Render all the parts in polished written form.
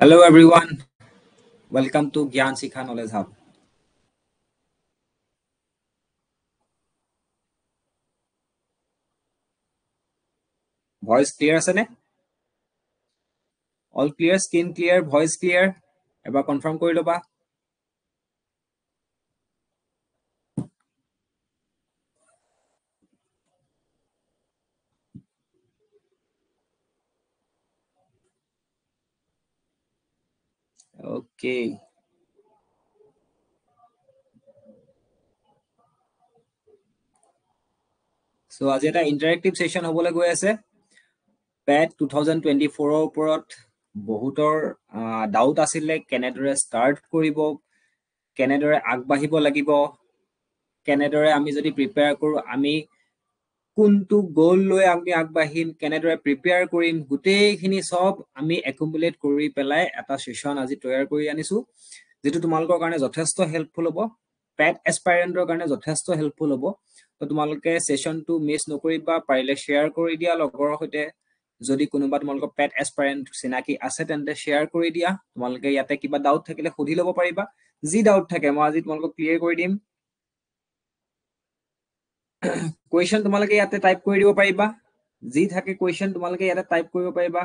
Hello everyone, welcome to Gyan Sikha Knowledge Hub. Voice clear ase ne? All clear, skin clear, voice clear. Eba confirm kori loba. Okay. So আজি এটা interactive session hobole goi ase. PAT 2024 oporot bohutor doubt asile kenedore start koribo, kenedore agbahibo lagibo, kenedore ami jodi prepare koru ami কোনটো গোল লৈ আমি আগবাঢ়িম কেনেদৰে prepare কৰিম গোটেইখিনি সব আমি একুমুলেট কৰি পেলাই এটা সেশন আজি তৈয়াৰ কৰি আনিছো যেটো তোমালোকৰ কাৰণে যথেষ্ট হেল্পফুল হ'ব পেট এস্পাইৰেন্টৰ কাৰণে যথেষ্ট হেল্পফুল হ'ব তো তোমালোকে সেশনটো মিস নকৰিবা পাৰিলে শেয়াৰ কৰি দিয়া লগৰৰ সৈতে যদি কোনোবা তোমালোকৰ পেট এস্পাইৰেন্ট চিনাকি আছে তেন্তে শেয়াৰ কৰি দিয়া তোমালোকে ইয়াতে কিবা ডাউট থাকিলে সুধি ল'ব পাৰিবা যি ডাউট থাকে মই আজি তোমালোকক ক্লিয়াৰ কৰি দিম question তোমালোকে ইয়াতে টাইপ কৰি দিব পাৰিবা যি থাকে question তোমালোকে ইয়াতে টাইপ কৰিব পাৰিবা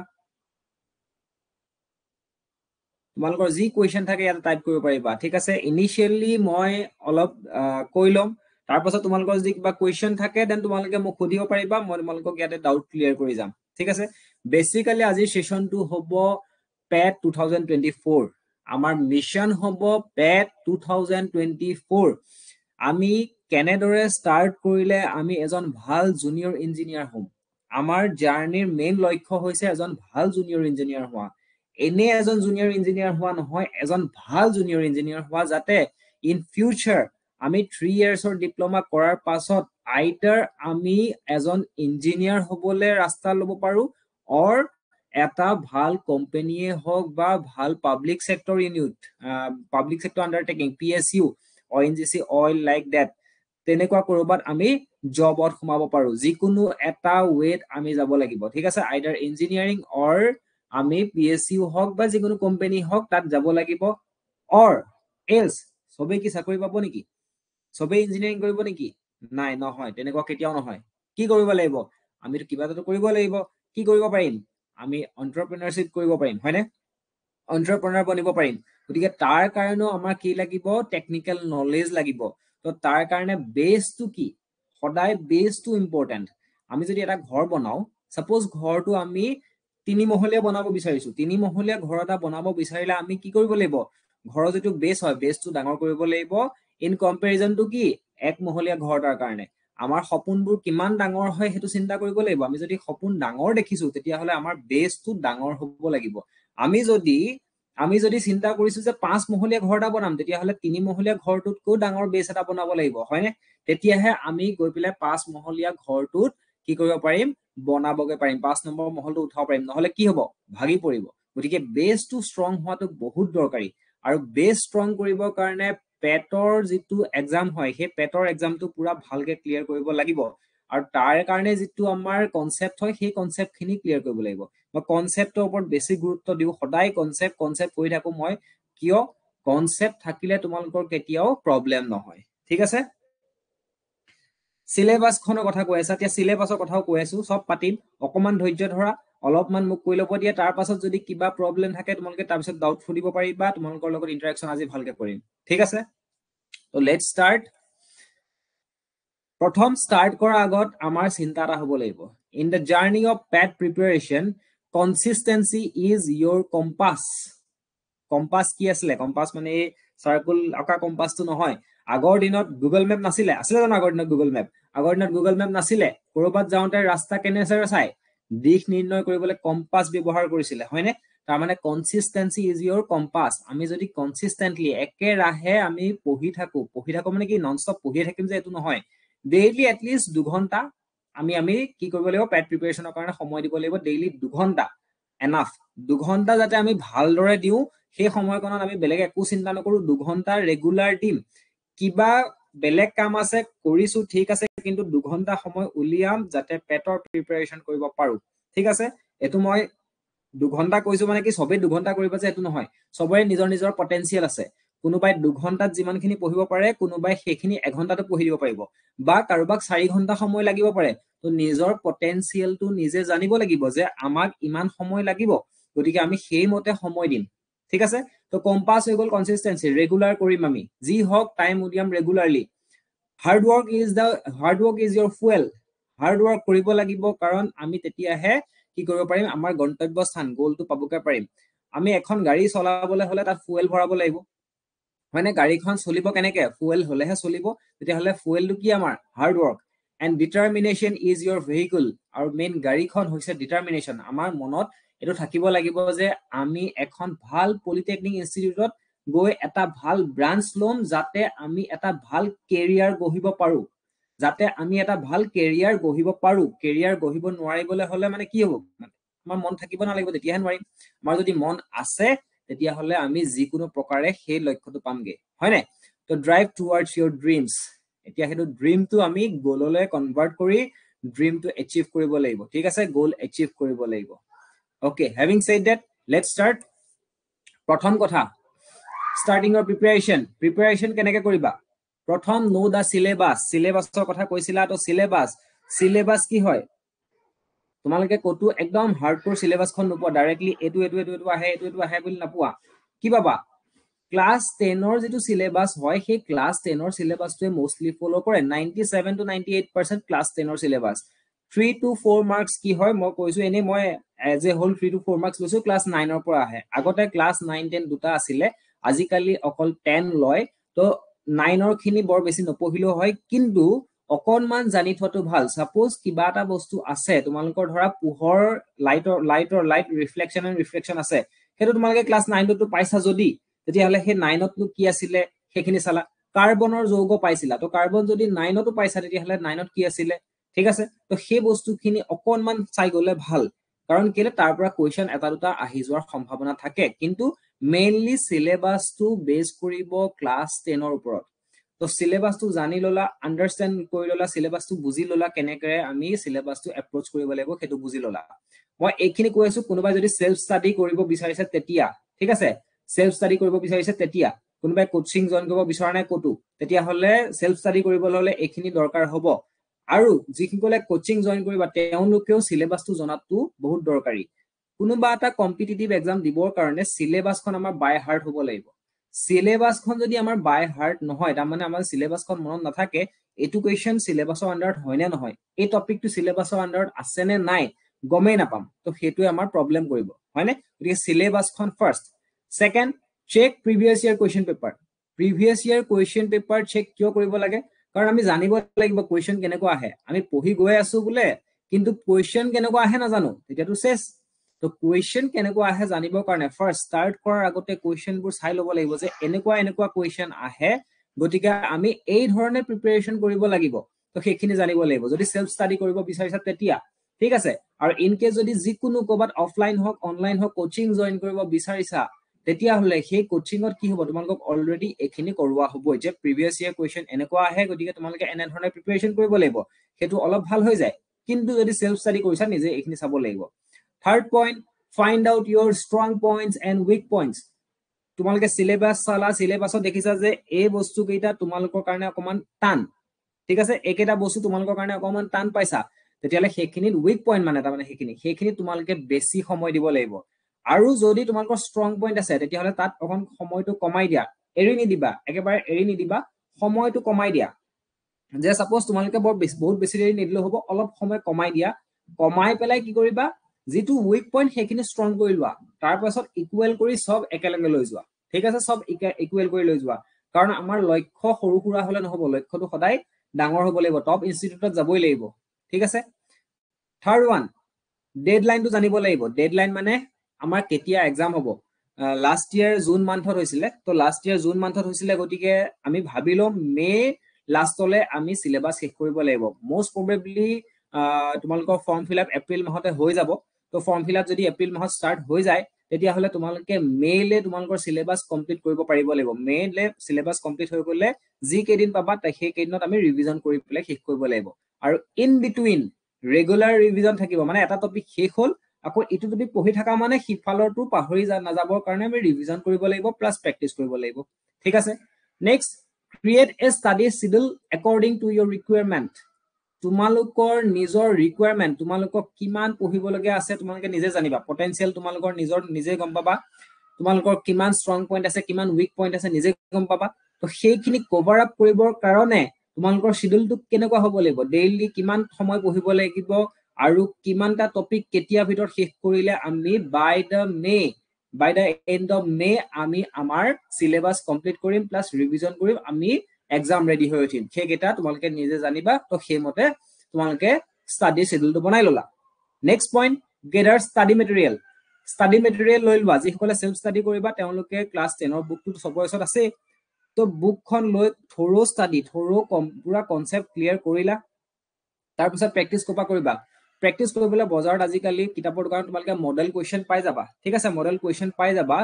তোমালোকৰ যি question থাকে ইয়াতে টাইপ কৰিব পাৰিবা ঠিক আছে ইনিশিয়ালি মই অলপ কৈ লম তাৰ পাছত তোমালোকৰ যদি কিবা question থাকে দেন তোমালোকে মোক সুধিব পাৰিবা মই তোমালোকক ইয়াতে ডাউট ক্লিয়াৰ কৰি যাম ঠিক আছে বেসিক্যালি আজি সেশনটো হ'ব PAT 2024 আমাৰ মিশন হ'ব PAT 2024 আমি কেনেদৰে স্টাৰ্ট কৰিলে আমি এজন ভাল জুনিয়ৰ ইঞ্জিনিয়াৰ হ'ম আমাৰ জাৰ্নিৰ মেইন লক্ষ্য হৈছে এজন ভাল জুনিয়ৰ ইঞ্জিনিয়াৰ হোৱা এনে এজন জুনিয়ৰ ইঞ্জিনিয়াৰ হোৱা নহয় এজন ভাল জুনিয়ৰ ইঞ্জিনিয়াৰ হোৱা যাতে ইন ফিউচাৰ আমি 3 ইয়াৰ্ছৰ ডিপ্লোমা কৰাৰ পাছত আইদাৰ আমি এজন ইঞ্জিনিয়াৰ হ'বলে ৰাস্তা ল'ব পাৰো অৰ এটা ভাল কোম্পানীয়ে হওক বা ভাল public sector unit public sector undertaking PSU ONGC oil like that তেনেকুৱা কৰবাত আমি জবত সোমাব পাৰো যিকোনো এটা ওয়েট আমি যাব লাগিব ঠিক আছে আইদাৰ ইঞ্জিনিয়াৰিং অৰ আমি PSU হওক বা যিকোনো কোম্পানী হওক তাত যাব লাগিব অৰ এলস সবে কি চাকৰি পাব নেকি সবে ইঞ্জিনিয়াৰিং কৰিব নেকি নাই নহয় তেনেকুৱা কেতিয়াও নহয় কি কৰিব লাগিব আমি কিবা এটা কৰিব লাগিব কি কৰিব পাৰিম আমি এন্টাৰপ্ৰেনাৰশিপ কৰিব পাৰিম হয়নে এন্টাৰপ্ৰেনাৰ বনিব পাৰিম গতিকে তাৰ কাৰণেও আমাৰ কি লাগিব টেকনিক্যাল নলেজ লাগিব তো তাৰ কাৰণে বেসটো কি সদায় বেসটো ইম্পৰ্টেন্ট আমি যদি এটা ঘৰ বনাও সাপোজ ঘৰটো আমি তিনি মহলীয়া বনাব বিচাৰিছো তিনি মহলীয়া ঘৰ এটা বনাব বিচাৰিলে আমি কি কৰিব লাগিব ঘৰৰ যেটো বেস হয় বেসটো ডাঙৰ কৰিব লাগিব ইন কম্পেৰিজন টু কি এক মহলীয়া ঘৰ এটাৰ কাৰণে আমাৰ সপোনবোৰ কিমান ডাঙৰ হয় হেতু চিন্তা কৰিব লাগিব আমি যদি সপোন ডাঙৰ দেখিছো তেতিয়া হলে আমাৰ বেসটো ডাঙৰ হ'ব লাগিব আমি যদি চিন্তা কৰিছো যে 5 মহলীয়া ঘৰ এটা বনাম তেতিয়া হলে 3 মহলীয়া ঘৰটোতকৈ ডাঙৰ বেস এটা বনাব লাগিব হয়নে তেতিয়াহে আমি গৈ পেলে 5 মহলীয়া ঘৰটোত কি কৰিব পাৰিম বনাবগে পাৰিম 5 নম্বৰ মহলটো উঠাব পাৰিম নহলে কি হ'ব ভাগি পৰিব গতিকে বেসটো ষ্ট্ৰং হোৱাটো বহুত দৰকাৰী আৰু বেস ষ্ট্ৰং কৰিবৰ কাৰণে পেটৰ যেটো এক্সাম হয় সেই পেটৰ এক্সামটো পুৰা ভালকে ক্লিয়াৰ কৰিব লাগিব আৰু তাৰ কাৰণে যেটো আমাৰ কনসেপ্ট হয় সেই কনসেপ্ট খিনি ক্লিয়াৰ কৰিব লাগিব মই কনসেপ্টৰ ওপৰত বেছি গুৰুত্ব দিও সদায় কনসেপ্ট কৈ থাকো মই কিয় কনসেপ্ট থাকিলে তোমালোকৰ কেতিয়াও প্ৰবলেম নহয় ঠিক আছে সিলেবাস খনৰ কথা কৈ আছে এতিয়া সিলেবাসৰ কথাও কৈ আছো সব পাতিম অকমান ধৈৰ্য ধৰা অলপমান মোক কৈ ল'ব দিয়া তাৰ পাছত যদি কিবা প্ৰবলেম থাকে তোমালোকে তাৰ পাছত ডাউট ফুৰিব পাৰিবা তোমালোকৰ লগত ইন্টাৰেকশন আজি ভালকে কৰিম ঠিক আছে তো লেটস স্টাৰ্ট প্ৰথম স্টাৰ্ট কৰাৰ আগত আমাৰ চিন্তা এটা হ'ব লাগিব in the journey of PAT preparation consistency is your compass compass কি আছিল কম্পাস মানে সাৰ্কেল আকা কম্পাসটো নহয় আগৰ দিনত গুগল মেপ নাছিলে জানো আগৰ দিনত গুগল মেপ নাছিলে কৰবাত যাওঁতে ৰাস্তা কেনেসেৰে চাই দিশ নিৰ্ণয় কৰিবলৈ কম্পাস ব্যৱহাৰ কৰিছিলে হয়নে তাৰ মানে consistency is your compass আমি যদি কনসিস্টেন্টলি একে ৰাহে আমি পঢ়ি থাকো মানে কি নন স্টপ পঢ়ি থাকিম যে এটো নহয় ডেইলি এট লিস্ট 2 ঘন্টা আমি কি কৰিব লাগিব পেট প্ৰিপাৰেচনৰ কাৰণে সময় দিব লাগিব ডেইলি 2 ঘন্টা এনাফ 2 ঘন্টা যাতে আমি ভালদৰে দিও সেই সময়কণত আমি বেলেগ একো চিন্তা নকৰো 2 ঘন্টা ৰেগুলাৰ দিম কিবা বেলেগ কাম আছে কৰিছো ঠিক আছে কিন্তু 2 ঘন্টা সময় উলিয়াম যাতে পেটৰ প্ৰিপাৰেচন কৰিব পাৰো ঠিক আছে এটো মই 2 ঘণ্টা কৈছো মানে কি সবে 2 ঘণ্টা কৰিবা যে এটো নহয় সবৰে নিজৰ নিজৰ পটেনশিয়াল আছে কোনোবাই 2 ঘণ্টাত যিমানখিনি পঢ়িব পাৰে কোনোবাই সেইখিনি 1 ঘণ্টাতে পঢ়ি দিব পাৰিব বা কাৰোবাক 4 ঘণ্টা সময় লাগিব পাৰে তো নিজৰ পটেনশিয়ালটো নিজে জানিব লাগিব যে আমাক ইমান সময় লাগিব গতিকে আমি সেই মতে সময় দিম ঠিক আছে তো কম্পাস হৈ গল কনসিস্টেন্সি ৰেগুলাৰ কৰিম আমি যি হক টাইম উদিয়াম regularly hard work is your fuel hard work কৰিব লাগিব কাৰণ আমি তেতিয়াহে কি কৰিব পাৰিম আমাৰ গন্তব্য স্থান গোলটো পাবকে পাৰিম আমি এখন গাড়ী চলাবলৈ হলে তাত ফুয়েল ভৰাব লাগিব মানে গাড়ীখন চলিব কেনেকে ফুয়েল হলেহে চলিব তেতিয়াহলে ফুয়েলটো কি আমাৰ hard work and determination is your vehicle আৰু মেইন গাড়ীখন হৈছে ডিটাৰমিনেশ্যন আমাৰ মনত এটো থাকিব লাগিব যে আমি এখন ভাল পলিটেকনিক ইনষ্টিটিউটত গৈ এটা ভাল ব্ৰাঞ্চ লম যাতে আমি এটা ভাল কেৰিয়াৰ গঢ়িব পাৰো যাতে আমি এটা ভাল কেৰিয়াৰ গঢ়িব পাৰো কেৰিয়াৰ গঢ়িব নোৱাৰিবলৈ হলে মানে কি হ'ব আমাৰ মন থাকিব নালাগিব তেতিয়াহে নোৱাৰিম আমাৰ যদি মন আছে তেতিয়াহলে আমি যিকোনো প্ৰকাৰে সেই লক্ষ্যটো পামগে হয় নাই তো ড্ৰাইভ টুৱাৰ্ডছ your dreams এতিয়া হেতু ড্ৰিমটো আমি গোললৈ কনভাৰ্ট কৰি ড্ৰিমটো এচিভ কৰিব লাগিব ঠিক আছে গোল এচিভ কৰিব লাগিব okay having said that let's start প্ৰথম কথা starting your preparation কেনেকে কৰিবা প্ৰথম নো দা সিলেবাসৰ কথা কৈছিলা তো সিলেবাস কি হয় তোমালোকে কতো একদম হাৰ্ডকোৰ সিলেবাসখন নোপোৱা ডাইৰেক্টলি এটো আহে বুলি নাপোৱা কি পাবা ক্লাস 10 ৰ যেটো সিলেবাস হয় সেই ক্লাস 10 ৰ সিলেবাসটোৱে মোস্টলি ফলো কৰে 97 to 98% ক্লাস 10 ৰ সিলেবাস 3 to 4 মার্কস কি হয় মই কৈছো এনে মই as a whole 3 to 4 marks লৈছো ক্লাস 9 ৰ পৰা আহে আগতে ক্লাস 9 10 দুটা আছিলে আজিকালি অকল 10 লয় তো 9 ৰ খিনি বৰ বেছি নপঢ়িলেও হয় কিন্তু অকনমান জানি থোৱাটো ভাল সাপোজ কিবা এটা বস্তু আছে তোমালোকৰ ধৰা পোহৰ লাইট ৰিফ্লেকশন আছে হেতু তোমালোকে ক্লাস 9 টো পাইছা যদি তেতিয়াহলে হে 9 ত কি আছিলে সেইখিনি চালা কাৰ্বনৰ যৌগ পাইছিলা তো কাৰ্বন যদি 9 টো পাইছা তেতিয়াহলে 9 ত কি আছিলে ঠিক আছে তো সেই বস্তুখিনি অকনমান চাই গলে ভাল কাৰণ কেলে তাৰ পৰা কোৱেশ্চন এটা দুটা আহি যোৱাৰ সম্ভাৱনা থাকে কিন্তু মেইনলি সিলেবাসটো বেস কৰিব ক্লাস 10 ৰ ওপৰত তো সিলেবাসটো জানি ললা আন্ডাৰস্ট্যান্ড কৰি ললা সিলেবাসটো বুজি ললা কেনেকৈ আমি সিলেবাসটো এপ্ৰোচ কৰিব লাগিব হেতু বুজি ললা মই এইখিনি কৈ আছো কোনোবাই যদি সেলফ ষ্টাডি কৰিব বিচাৰিছে তেতিয়া ঠিক আছে সেলফ ষ্টাডি কৰিব বিচাৰিছে তেতিয়া কোনোবাই কোচিং জয়েন কৰিব বিচৰা নাই কতো তেতিয়া হলে সেলফ ষ্টাডি কৰিবলৈ হলে এইখিনি দৰকাৰ হ'ব আৰু যিসকলে কোচিং জয়েন কৰিবা তেওঁলোকেও সিলেবাসটো জনাটো বহুত দৰকাৰী কোনোবা এটা কম্পিটিটিভ এক্সাম দিবৰ কাৰণে সিলেবাসখন আমাৰ বাই হাৰ্ট হ'ব লাগিব সিলেবাসখন যদি আমাৰ বাই হাৰ্ট নহয় তাৰ মানে আমাৰ সিলেবাসখন মনত নাথাকে এটো কোৱেশ্চন সিলেবাসৰ আন্ডাৰত হয় নে নহয় এই টপিকটো সিলেবাসৰ আন্ডাৰত আছে নে নাই গমেই নাপাম তো হেতুৱে আমাৰ প্ৰবলেম কৰিব হয় নে গতিকে সিলেবাসখন ফাৰ্স্ট সেকেন্ড চেক প্ৰিভিয়াস ইয়াৰ কোৱেশ্চন পেপাৰ চেক কিয় কৰিব লাগে কাৰণ আমি জানিব লাগিব কোৱেশ্চন কেনেকুৱা আহে আমি পঢ়ি গৈ আছো বুলে কিন্তু কোৱেশ্চন কেনেকুৱা আহে নাজানো তেতিয়াটো শেষ তো কোৱেশ্চন কেনেকুৱা আহে জানিবৰ কাৰণে ফাৰ্স্ট স্টাৰ্ট কৰাৰ আগতে কোৱেশ্চনবোৰ চাই ল'ব লাগিব যে এনেকুৱা কোৱেশ্চন আহে গতিকে আমি এই ধৰণে প্ৰিপাৰেচন কৰিব লাগিব তো সেইখিনি জানিব লাগিব যদি সেলফ ষ্টাডি কৰিব বিচাৰিছা তেতিয়া ঠিক আছে আৰু ইন কেস যদি যিকোনো ক'বাত অফলাইন হওক অনলাইন হওক কোচিং জয়েন কৰিব বিচাৰিছা তেতিয়া হলে সেই কোচিংত কি হ'ব তোমালোকক অলৰেডি এখিনি কৰোৱা হ'ব যে প্ৰিভিয়াস ইয়াৰ কোৱেশ্চন এনেকুৱা আহে গতিকে তোমালোকে এনে ধৰণে প্ৰিপাৰেচন কৰিব লাগিব হেতু অলপ ভাল হৈ যায় কিন্তু যদি সেলফ ষ্টাডি কৰিছা নিজে এখিনি চাব লাগিব third point find out your strong points and weak points তোমালোকে সিলেবাস চালা সিলেবাসত দেখিছা যে এই বস্তু কেইটা তোমালোকৰ কাৰণে অকমান টান ঠিক আছে একেটা বস্তু তোমালোকৰ কাৰণে অকমান টান পাইছা তেতিয়ালে সেইখিনিত উইক পইণ্ট মানে তাৰ মানে সেইখিনি তোমালোকে বেছি সময় দিব লাগিব আৰু যদি তোমালোকৰ ষ্ট্ৰং পইণ্ট আছে তেতিয়াহলে তাত অকন সময়টো কমাই দিয়া এৰি নিদিবা একেবাৰে এৰি নিদিবা সময়টো কমাই দিয়া যে সাপোজ তোমালোকে বহুত বেছি দেৰি নিদিলে হ'ব অলপ সময় কমাই দিয়া কমাই পেলাই কি কৰিবা যেটো উইক পইণ্ট সেইখিনি ষ্ট্ৰং কৰি লোৱা তাৰ পাছত ইকুৱেল কৰি সব একেলগে লৈ যোৱা ঠিক আছে সব ইকুৱেল কৰি লৈ যোৱা কাৰণ আমাৰ লক্ষ্য সৰু সুৰা হলে নহব লক্ষ্যটো সদায় ডাঙৰ হ'ব লাগিব টপ ইনষ্টিটিউটত যাবই লাগিব ঠিক আছে থাৰ্ড ওয়ান ডেডলাইনটো জানিব লাগিব ডেডলাইন মানে আমাৰ কেতিয়া এক্সাম হ'ব লাষ্ট ইয়াৰ জুন মান্থত হৈছিলে তো লাষ্ট ইয়াৰ জুন মান্থত হৈছিলে গতিকে আমি ভাবিলো মে লাষ্টলে আমি সিলেবাস শেষ কৰিব লাগিব মোস্ট প্ৰবেবলি তোমালোকৰ ফৰ্ম ফিল আপ এপ্ৰিল মাহতে হৈ যাব তো ফৰ্ম ফিল আপ যদি এপ্ৰিল মাহত ষ্টাৰ্ট হৈ যায় তেতিয়া হলে তোমালোকে মেলে তোমালোকৰ সিলেবাস কমপ্লিট কৰিব পাৰিব লাগিব মেলে সিলেবাস কমপ্লিট হৈ গলে যি কেইদিন পাবা সেই কেইদিনত আমি ৰিভিজন কৰি পেলাই শেষ কৰিব লাগিব আৰু ইন বিটুইন ৰেগুলাৰ ৰিভিজন থাকিব মানে এটা টপিক শেষ হল আকৌ ইটো টপিক পঢ়ি থকা মানে সিফালৰটো পাহৰি নাযাবৰ কাৰণে আমি ৰিভিজন কৰিব লাগিব প্লাছ প্ৰেক্টিচ কৰিব লাগিব ঠিক আছে next create A study schedule according to your requirement তোমালোকৰ নিজৰ ৰিকুৱাৰমেণ্ট তোমালোকক কিমান পঢ়িবলগীয়া আছে তোমালোকে নিজে জানিবা পটেনচিয়েল তোমালোকৰ নিজৰ নিজে গম পাবা তোমালোকৰ কিমান ষ্ট্ৰং পইণ্ট আছে কিমান উইক পইণ্ট আছে নিজে গম পাবা তো সেইখিনি কভাৰ আপ কৰিবৰ কাৰণে তোমালোকৰ শিডিউলটো কেনেকুৱা হ'ব লাগিব ডেইলি কিমান সময় পঢ়িব লাগিব আৰু কিমানটা টপিক কেতিয়া ভিতৰত শেষ কৰিলে আমি বাই দ্য এণ্ড অফ মে আমি আমাৰ সিলেবাস কমপ্লিট কৰিম প্লাছ ৰিভিজন কৰিম আমি এক্সাম ৰেডি হৈ উঠিম সেইকেইটা তোমালোকে নিজে জানিবা তো সেইমতে তোমালোকে ষ্টাডি শিডিউলটো বনাই ল'লা নেক্সট পইণ্ট গেডাৰ ষ্টাডি মেটেৰিয়েল লৈ লোৱা যিসকলে সেল্ফ ষ্টাডি কৰিবা তেওঁলোকে ক্লাছ 10ৰ বুকটো চবৰ ওচৰত আছে তো বুকখন লৈ থৰো ষ্টাডি পুৰা কনসেপ্ট ক্লিয়াৰ কৰিলা তাৰপিছত প্ৰেক্টিচ কোপা কৰিবা প্ৰেক্টিচ কৰিবলৈ বজাৰত আজিকালি কিতাপৰ দোকানত তোমালোকে মডেল কুৱেশ্যন পাই যাবা ঠিক আছে মডেল কুৱেশ্যন পাই যাবা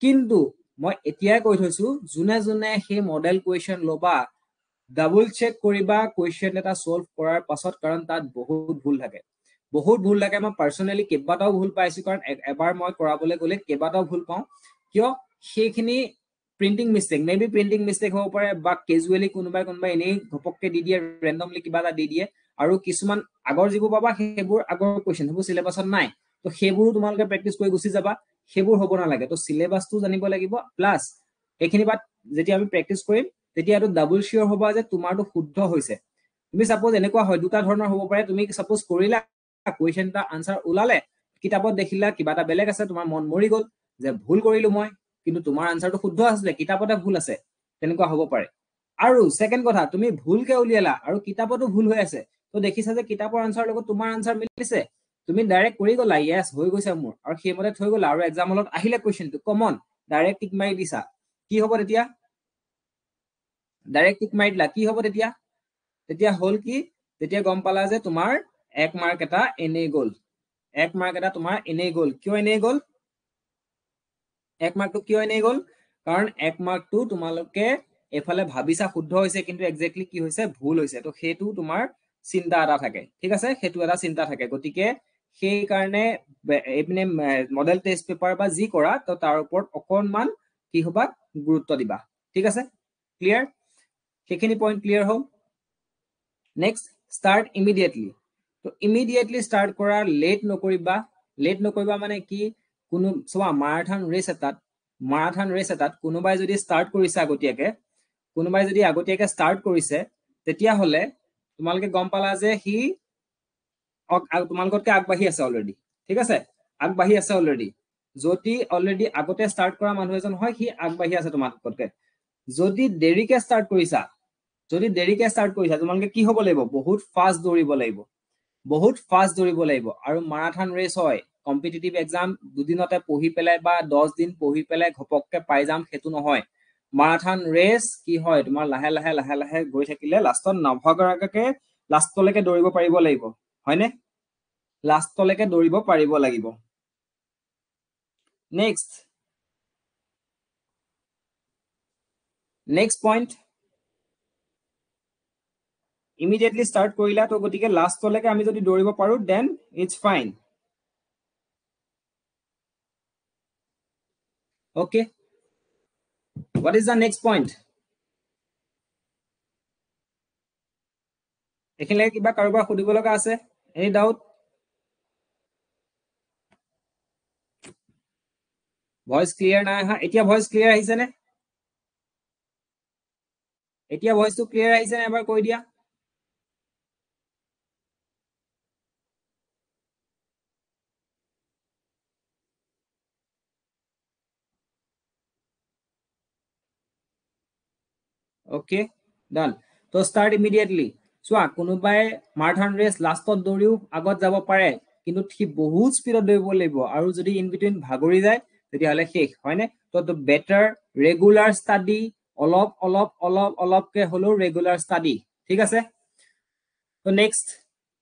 কিন্তু মই এতিয়াই কৈ থৈছো যোনে যোনে সেই মডেল কুৱেশ্যন লবা ডাবল চেক কৰিবা কুৱেশ্যন এটা সলভ কৰাৰ পাছত কাৰণ তাত বহুত ভুল থাকে মই পাৰ্সোনালি কেইবাটাও ভুল পাইছো কাৰণ এবাৰ মই কৰাবলৈ গ'লে কেইবাটাও ভুল পাওঁ কিয় সেইখিনি প্ৰিন্টিং মিস্টেক হ'ব পাৰে বা কেজুৱেলি কোনোবাই এনেই ঘপককে দি দিয়ে ৰেন্ডমলি কিবা এটা দি দিয়ে আৰু কিছুমান আগৰ যিবোৰ পাবা সেইবোৰ আগৰ কুৱেশ্যন সেইবোৰ সিলেবাছত নাই তো সেইবোৰো তোমালোকে প্ৰেক্টিচ কৰি গুচি যাবা সেইবোৰ হ'ব নালাগে তো সিলেবাসটো জানিব লাগিব প্লাস এইখিনি বাত যেতিয়া আমি প্ৰেক্টিচ কৰিম তেতিয়া এটো ডাবল শিওৰ হ'বা যে তোমাৰটো শুদ্ধ হৈছে তুমি সাপোজ এনেকুৱা হয় দুটা ধৰণৰ হ'ব পাৰে তুমি সাপোজ কৰিলা কুৱেশ্যন এটা আনসাৰ ওলালে কিতাপত দেখিলা কিবা এটা বেলেগ আছে তোমাৰ মন মৰি গ'ল যে ভুল কৰিলো মই কিন্তু তোমাৰ আনসাৰটো শুদ্ধ আছিল কিতাপতে ভুল আছে তেনেকুৱা হ'ব পাৰে আৰু সেকেন্ড কথা তুমি ভুলকে উলিয়ালা আৰু কিতাপতো ভুল হৈ আছে তো দেখিছা যে কিতাপৰ আনসাৰ লগত তোমাৰ আনসাৰ মিলিছে তুমি ডাইৰেক্ট কৰি গলা ইয়েস হৈ গৈছে মোৰ আৰু সেইমতে থৈ গলা আৰু এক্সাম হলত আহিলে কুৱেশ্যনটো কমন ডাইৰেক্ট টিক মাৰি দিছা কি হ'ব তেতিয়া ডাইৰেক্ট টিক মাৰি দিলা কি হ'ব তেতিয়া হল কি তেতিয়া গম পালা যে তোমাৰ 1 মাৰ্ক এটা এনেই গ'ল 1 মাৰ্ক এটা তোমাৰ এনেই গ'ল কিয় এনেই গ'ল 1 মাৰ্কটো কিয় এনেই গ'ল কাৰণ 1 মাৰ্কটো তোমালোকে এফালে ভাবিছা শুদ্ধ হৈছে কিন্তু এক্স্যাক্টলি কি হৈছে ভুল হৈছে তো সেইটো তোমাৰ চিন্তা এটা থাকে ঠিক আছে সেইটো এটা চিন্তা থাকে গতিকে সেই কাৰণে এপিনে মডেল টেষ্ট পেপাৰ বা যি কৰা তো তাৰ ওপৰত অকনমান কি হবা গুৰুত্ব দিবা ঠিক আছে ক্লিয়াৰ সেইখিনি পইণ্ট ক্লিয়াৰ হ'ল নেক্সট স্টাৰ্ট ইমিডিয়েটলি তো ইমিডিয়েটলি স্টাৰ্ট কৰা লেট নকৰিবা মানে কি কোনো চোৱা মাৰাথন ৰেচ এটাত কোনোবাই যদি স্টাৰ্ট কৰিছে আগতীয়াকে স্টাৰ্ট কৰিছে তেতিয়া হলে তোমালোকে গম পালা যে হি তোমালোকতকে আগবাঢ়ি আছে অলৰেডি ঠিক আছে আগবাঢ়ি আছে অলৰেডি যদি অলৰেডি আগতে স্টাৰ্ট কৰা মানুহ এজন হয় হি আগবাঢ়ি আছে তোমালোকতকে যদি দেৰিকে স্টাৰ্ট কৰিছা তোমালোকে কি হ'ব লাগিব বহুত ফাষ্ট দৌৰিব লাগিব আৰু মাৰাথন ৰেচ হয় কম্পিটিটিভ এক্সাম দুদিনতে পঢ়ি পেলাই বা 10 দিন পঢ়ি পেলাই ঘপককে পাই যাম সেইটো নহয় মাৰাথন ৰেচ কি হয় তোমাৰ লাহে লাহে গৈ থাকিলে লাষ্টত নভগাকে লাষ্টলৈকে দৌৰিব পাৰিব লাগিব হয়নে লাষ্টলৈকে দৌৰিব পাৰিব লাগিব নেক্সট পইণ্ট ইমিডিয়েটলি স্টাৰ্ট কৰিলা তো গতিকে লাষ্টলৈকে আমি যদি দৌৰিব পাৰো then it's fine okay what is the next point এখিলে কিবা কাৰোবাৰ খুদিব লগা আছে any doubt ভয়েস ক্লিয়াৰ নাই হা এতিয়া ভয়েস ক্লিয়াৰ আহিছে নে এতিয়া ভয়েসটো ক্লিয়াৰ আহিছে নে এবাৰ কৈ দিয়া okay done তো start immediately চোৱা কোনোবাই মাৰাথন ৰেচ লাষ্টত দৌৰিও আগত যাব পাৰে কিন্তু সি বহুত স্পিডত দৌৰিব লাগিব আৰু যদি ইন বিটুইন ভাগৰি যায় তেতিয়াহলে শেষ হয়নে তো বেটাৰ ৰেগুলাৰ ষ্টাডি অলপকে হলো ৰেগুলাৰ ষ্টাডি ঠিক আছে তো নেক্সট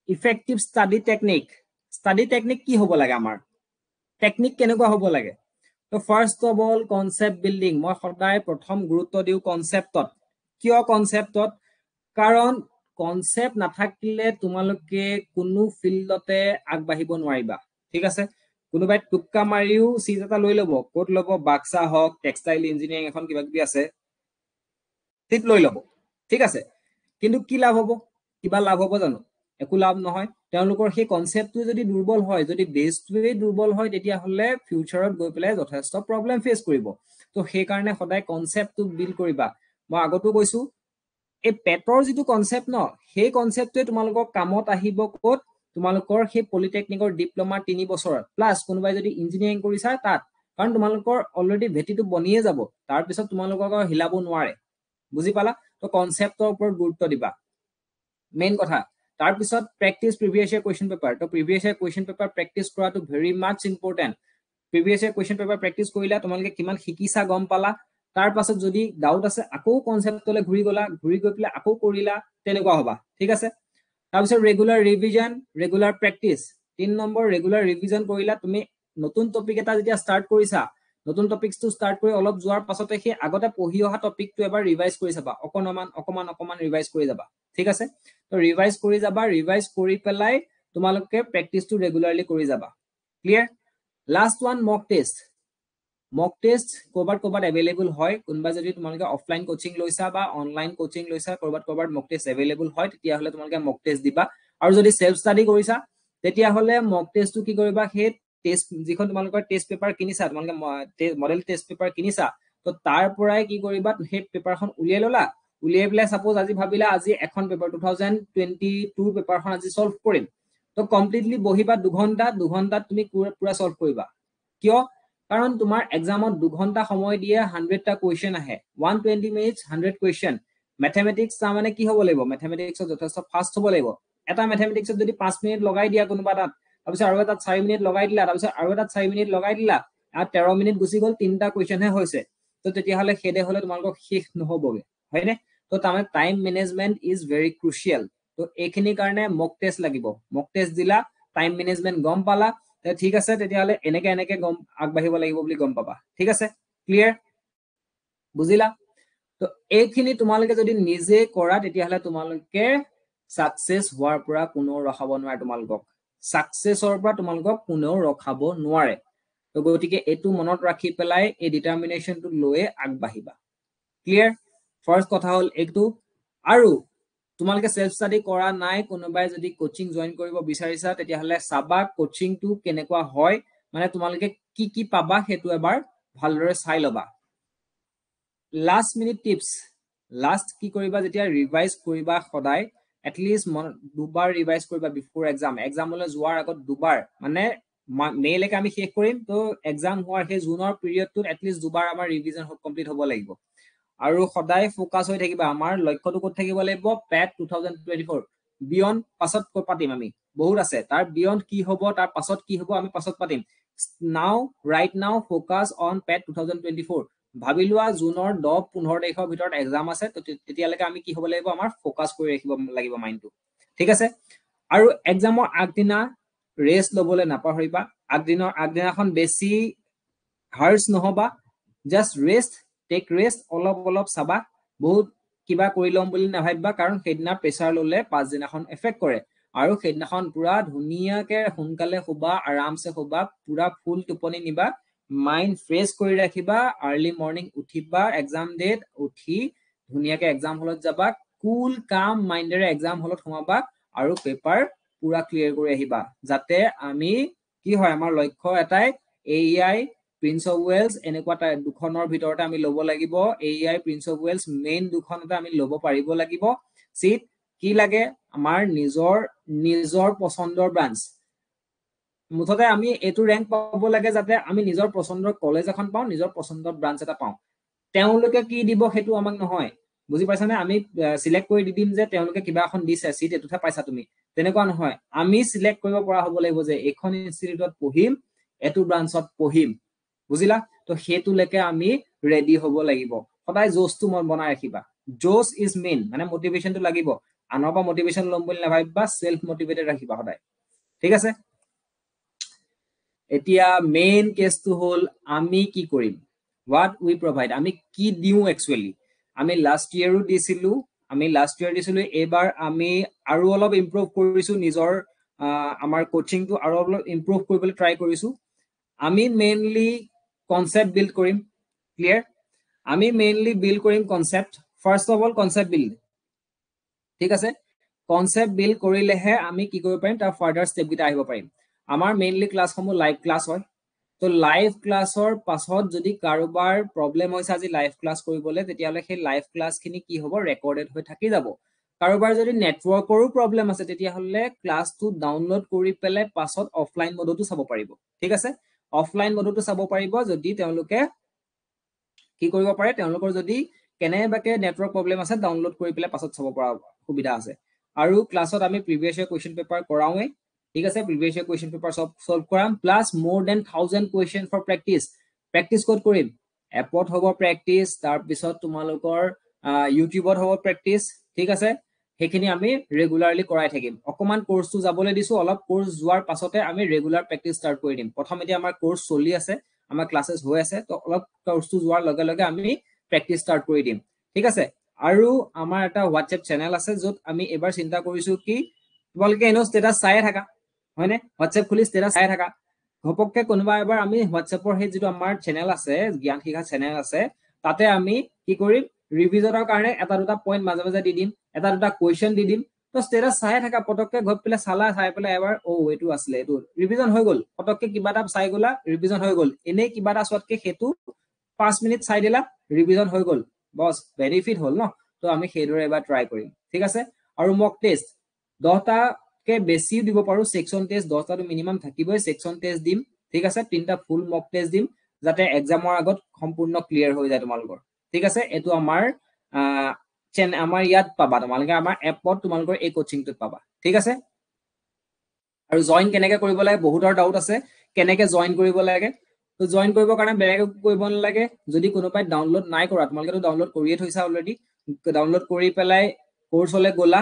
ইফেক্টিভ ষ্টাডি টেকনিক কি হ'ব লাগে আমাৰ টেকনিক কেনেকুৱা হ'ব লাগে তো first of all concept building মই সদায় প্ৰথম গুৰুত্ব দিও কনসেপ্টত কিয় কনসেপ্টত কাৰণ কনসেপ্ট নাথাকিলে তোমালোকে কোনো ফিল্ডতে আগবাঢ়িব নোৱাৰিবা ঠিক আছে কোনোবাই টুক্কা মাৰিও সিট এটা লৈ ল'ব ক'ত ল'ব বাক্সা হওক টেক্সটাইল ইঞ্জিনিয়াৰিং এখন কিবা কিবি আছে সিট লৈ ল'ব ঠিক আছে কিন্তু কি লাভ হ'ব কিবা লাভ হ'ব জানো একো লাভ নহয় তেওঁলোকৰ সেই কনসেপ্টটো যদি দুৰ্বল হয় যদি বেসটোৱে দুৰ্বল হয় তেতিয়া হলে ফিউচাৰত গৈ পেলাই যথেষ্ট প্ৰবলেম ফেস কৰিব তো সেই কাৰণে সদায় কনসেপ্টটো বিল্ড কৰিবা মই আগতো কৈছো এই পেটৰ যিটো কনসেপ্ট ন সেই কনসেপ্টটোৱে তোমালোকৰ কামত আহিব ক'ত তোমালোকৰ সেই পলিটেকনিকৰ ডিপ্লোমা 3 বছৰত প্লাস কোনোবাই যদি ইঞ্জিনিয়াৰিং কৰিছা তাত কাৰণ তোমালোকৰ অলৰেডি ভেটিটো বনিয়ে যাব তাৰ পিছত তোমালোকক হিলাব নোৱাৰে বুজি পালা তো কনসেপ্টৰ ওপৰত গুৰুত্ব দিবা মেইন কথা তাৰ পিছত প্ৰেক্টিস প্ৰিভিয়াস ইয়াৰ কোৱেশ্চন পেপাৰ তো প্ৰিভিয়াস ইয়াৰ কোৱেশ্চন পেপাৰ প্ৰেক্টিস কৰাটো ভেৰি মাচ ইম্পৰ্টেন্ট প্ৰিভিয়াস ইয়াৰ কোৱেশ্চন পেপাৰ প্ৰেক্টিস কৰিলা তোমালোকে কিমান শিকিছা গম পালা তাৰ পাছত যদি ডাউট আছে আকৌ কনসেপ্টলে ঘুৰি গলা ঘুৰি গৈ পেলাই আকৌ কৰিলা তেনেকুৱা হবা ঠিক আছে তাৰ পিছত regular revision regular practice 3 number regular revision কৰিলা তুমি নতুন টপিক এটা যেতিয়া ষ্টাৰ্ট কৰিছা নতুন টপিকটো ষ্টাৰ্ট কৰি অলপ যোৱাৰ পাছতে সেই আগতে পঢ়ি অহা টপিকটো এবাৰ ৰিভাইজ কৰি যাবা অকমান ৰিভাইজ কৰি যাবা ঠিক আছে তো ৰিভাইজ কৰি যাবা ৰিভাইজ কৰি পেলাই তোমালোকে প্ৰেক্টিসটো ৰেগুলাৰলি কৰি যাবা ক্লিয়াৰ লাষ্ট ওয়ান মক টেষ্ট কৰবাত এভেইলেবল হয় কোনবা যদি তোমালোকে অফলাইন কোচিং লৈছা বা অনলাইন কোচিং লৈছা কৰবাত মক টেষ্ট এভেইলেবল হয় তেতিয়া হলে তোমালোকে মক টেষ্ট দিবা আৰু যদি সেলফ ষ্টাডি কৰিছা তেতিয়া হলে মক টেষ্টটো কি কৰিবা হে টেষ্ট যিখন তোমালোকৰ টেষ্ট পেপাৰ কিনিছা তোমালোকে মডেল টেষ্ট পেপাৰ কিনিছা তো তাৰ পৰাই কি কৰিবা হে পেপাৰখন উলিয়াই ললা উলিয়াই পেলাই সাপোজ আজি ভাবিলা আজি এখন পেপাৰ 2022 পেপাৰখন আজি সলভ কৰিম তো কমপ্লিটলি বহিবা 2 ঘন্টাত তুমি পুৰা সলভ কৰিবা কিয় কাৰণ তোমাৰ এক্সামত 2 ঘন্টা সময় দিয়ে 100টা কোৱেশ্চন আহে 120 মিনিটস 100 কোৱেশ্চন ম্যাথমেটিক্স মানে কি হ'ব লাগিব ম্যাথমেটিক্সত যথেষ্ট ফাস্ট হ'ব লাগিব এটা ম্যাথমেটিক্সত যদি 5 মিনিট লগাই দিয়া কোনোবা তাত তাৰপিছত আৰু এটাত 4 মিনিট লগাই দিলা তাৰপিছত আৰু এটাত 4 মিনিট লগাই দিলা আৰু 13 মিনিট গুছি গল 3টা কোৱেশ্চন হে হৈছে তো তেতিয়া হলে খেদে হলে তোমালোকক শেষ নহবগে হয়নে তো তাৰমানে time management is very crucial তো এইখিনি কাৰণে মক টেষ্ট লাগিব মক টেষ্ট দিলা টাইম মেনেজমেন্ট গম পালা ঠিক আছে তেতিয়া হলে এনেকে গম আগবাঢ়িব লাগিব বুলি গম পাবা ঠিক আছে ক্লিয়াৰ বুজিলা তো এইখিনি তোমালোকে যদি নিজে কৰা তেতিয়া হলে তোমালোকে সাকসেস হোৱাৰ পৰা কোনো ৰখাব নোৱাৰে তোমালোকক সাকসেসৰ পৰা তোমালোকক কোনো ৰখাব নোৱাৰে তো গতিকে এটো মনত ৰাখি পেলাই এই ডিটাৰমিনেশনটো লয়ে আগবাঢ়িবা ক্লিয়াৰ ফাৰ্স্ট কথা হল একটো আৰু তোমালোকে সেলফ ষ্টাডি কৰা নাই কোনোবাই যদি কোচিং জয়েন কৰিব বিচাৰিছা তেতিয়া হলে সাবা কোচিংটো কেনেকুৱা হয় মানে তোমালোকে কি পাবা হেতু এবাৰ ভালদৰে চাই লবা লাষ্ট মিনিট টিপস লাষ্ট কি কৰিবা যেতিয়া ৰিভাইজ কৰিবা সদায় এটলিষ্ট দুবাৰ ৰিভাইজ কৰিবা বিফোৰ এক্সামলৈ যোৱাৰ আগত দুবাৰ মানে মেইলৈকে আমি শেষ কৰিম তো এক্সাম হোৱাৰ সেই জুনৰ পিৰিয়ডটোত এটলিষ্ট দুবাৰ আমাৰ ৰিভিজন কমপ্লিট হ'ব লাগিব আৰু সদায় ফোকাস হৈ থাকিবা আমাৰ লক্ষ্যটো ক'ত থাকিব লাগিব পেট 2024 বিয়ন্ড পাছত পাতিম আমি বহুত আছে তাৰ বিয়ন্ড কি হ'ব তাৰ পাছত কি হ'ব আমি পাছত পাতিম নাও ৰাইট নাও ফোকাস অন পেট 2024 ভাবিলোৱা জুনৰ 10-15 তাৰিখৰ ভিতৰত এক্সাম আছে তো তেতিয়ালৈকে আমি কি হ'ব লাগিব আমাৰ ফোকাস কৰি ৰাখিব লাগিব মাইন্ডটো ঠিক আছে আৰু এক্সামৰ আগদিনা ৰেষ্ট লবলৈ নাপাহৰিবা আগদিনাখন বেছি হাৰ্ছ নহবা জাস্ট ৰেষ্ট টেক ৰেষ্ট অলপ চাবা বহুত কিবা কৰি লম বুলি নাভাবিবা কাৰণ সেইদিনা প্ৰেছাৰ ললে পাঁচদিনাখন এফেক্ট কৰে আৰু সেইদিনাখন পুৰা ধুনীয়াকে সোনকালে শুবা আৰামছে শুবা পুৰা ফুল টোপনি নিবা মাইন্ড ফ্ৰেছ কৰি ৰাখিবা আৰ্লি মৰ্নিং উঠিবা এক্সাম ডেট উঠি ধুনীয়াকে এক্সাম হলত যাবা কুল কাম মাইন্ডেৰে এক্সাম হলত সোমাবা আৰু পেপাৰ পুৰা ক্লিয়াৰ কৰি আহিবা যাতে আমি কি হয় আমাৰ লক্ষ্য এটাই AEI প্ৰিন্স অফ ৱেলছ এনেকুৱা দুখনৰ ভিতৰতে আমি ল'ব লাগিব AEI prince of Wales main দুখনতে আমি ল'ব পাৰিব লাগিব সিট কি লাগে আমাৰ নিজৰ পছন্দৰ ব্ৰাঞ্চ মুঠতে আমি এটো ৰেংক পাব লাগে যাতে আমি নিজৰ পছন্দৰ কলেজ এখন পাওঁ নিজৰ পছন্দৰ ব্ৰাঞ্চ এটা পাওঁ তেওঁলোকে কি দিব হেতু আমাক নহয় বুজি পাইছা নে আমি সিলেক্ট কৰি দিম যে তেওঁলোকে কিবা এখন দিছে সিট এটোতে পাইছা তুমি তেনেকুৱা নহয় আমি সিলেক্ট কৰিব পৰা হ'ব লাগিব যে এখন ইনষ্টিটিউটত পঢ়িম এটো ব্ৰাঞ্চত পঢ়িম বুজিলা তো হেতুলৈকে আমি ৰেডি হ'ব লাগিব সদায় জোসটো মন বনাই ৰাখিবা জোস ইজ মেইন মানে মোটিভেশনটো লাগিব আনৰ পৰা মোটিভেশন লম বুলি নাভাবিবা সেলফ মোটিভেটেড ৰাখিবা সদায় ঠিক আছে এতিয়া মেইন কেছটো হল আমি কি কৰিম what we provide আমি কি দিও একচুয়ালি আমি লাস্ট ইয়াৰও দিছিলো এবাৰ আমি আৰু অলপ ইমপ্ৰুভ কৰিছো নিজৰ আমাৰ কোচিংটো আৰু অলপ ইমপ্ৰুভ কৰিবলৈ ট্ৰাই কৰিছো আমি মেইনলি কনসেপ্ট বিল্ড কৰিম ক্লিয়াৰ আমি মেইনলি বিল্ড কৰিম concept first of all concept build ঠিক আছে কনসেপ্ট বিল্ড কৰিলেহে আমি কি কৰিব পাৰিম তাৰ ফাৰ্দাৰ ষ্টেপ গিটা আহিব পাৰিম আমাৰ মেইনলি ক্লাছসমূহ লাইভ ক্লাছ হয় তো লাইভ ক্লাছৰ পাছত যদি কাৰোবাৰ প্ৰবলেম হৈছে আজি লাইভ ক্লাছ কৰিবলৈ তেতিয়াহলে সেই লাইভ ক্লাছখিনি কি হ'ব ৰেকৰ্ডেড হৈ থাকি যাব কাৰোবাৰ যদি নেটৱৰ্কৰো প্ৰবলেম আছে তেতিয়াহলে ক্লাছটো ডাউনলোড কৰি পেলাই পাছত অফলাইন মোডতো চাব পাৰিব ঠিক আছে অফলাইন মোডতো চাব পাৰিব যদি তেওঁলোকে কি কৰিব পাৰে তেওঁলোকৰ যদি কেনেবাকে নেটৱৰ্ক প্ৰবলেম আছে ডাউনলোড কৰি পেলাই পাছত চাব পৰা সুবিধা আছে আৰু ক্লাছত আমি প্ৰিভিয়াছ ইয়াৰ কোৱেশ্চন পেপাৰ কৰাওৱে ঠিক আছে previous year question paper solve কৰাম প্লাস মোৰ দেন 1000 কোৱেশ্চন ফৰ প্ৰেক্টিস ক'ত কৰিম এপত হ'ব প্ৰেক্টিস তাৰ পিছত তোমালোকৰ ইউটিউবত হ'ব প্ৰেক্টিস ঠিক আছে হেখিনি আমি ৰেগুলাৰলি কৰাই থাকিম অকমান কোৰ্সটো যাবলৈ দিছো অলপ কোৰ্স যোৱাৰ পাছতে আমি ৰেগুলাৰ প্ৰেক্টিস ষ্টাৰ্ট কৰি দিম প্ৰথম এতিয়া আমাৰ কোৰ্স চলি আছে আমাৰ ক্লাसेস হৈ আছে তো অলপ কোৰ্সটো যোৱাৰ লগে লগে আমি প্ৰেক্টিস ষ্টাৰ্ট কৰি দিম ঠিক আছে আৰু আমাৰ এটা WhatsApp চেনেল আছে যত আমি এবাৰ চিন্তা কৰিছো কি তোমালোকে এনো ষ্টেটাস চাই থাকা হয়নে WhatsApp খুলি ষ্টেটাস চাই থাকা ঘপককে কোনোবা এবাৰ আমি WhatsAppৰ হে যেটো আমাৰ চেনেল আছে জ্ঞান শিখা চেনেল আছে তাতে আমি কি কৰিম ৰিভিজনৰ কাৰণে এটা দুটা পইণ্ট মাজে মাজে দি দিম এটা দুটা কোৱেশ্চন দি দিম তো ষ্টেটাস চাই থাকা পটককে ঘপ পেলে সালা চাই পেলে এবাৰ ও এটো আসলে এটো ৰিভিজন হৈ গল পটককে কিবা এটা চাই গলা ৰিভিজন হৈ গল এনে কিবা এটা সটকে হেতু 5 মিনিট চাই দিলা ৰিভিজন হৈ গল বস বেনিফিট হল ন তো আমি হেদৰে এবাৰ ট্ৰাই কৰিম ঠিক আছে আৰু মক টেষ্ট 10টা কে বেছি দিব পাৰো সেকশন টেষ্ট 10টা তো মিনিমাম থাকিবই সেকশন টেষ্ট দিম ঠিক আছে তিনটা ফুল মক টেষ্ট দিম যাতে এক্সামৰ আগত সম্পূৰ্ণ ক্লিয়াৰ হৈ যায় তোমালোকৰ ঠিক আছে এটো আমাৰ আমাৰ ইয়াত পাবা তোমালোকে আমাৰ এপত তোমালোকৰ এই কোচিংটোত পাবা ঠিক আছে আৰু জয়েন কেনেকৈ কৰিব লাগে বহুতৰ ডাউট আছে কেনেকৈ জয়েন কৰিব লাগে তো জয়েন কৰিবৰ কাৰণে বেলেগ কৰিব নালাগে যদি কোনোবাই ডাউনলোড নাই কৰা তোমালোকেতো ডাউনলোড কৰিয়ে থৈছা অলৰেডি ডাউনলোড কৰি পেলাই কোৰ্সলে গলা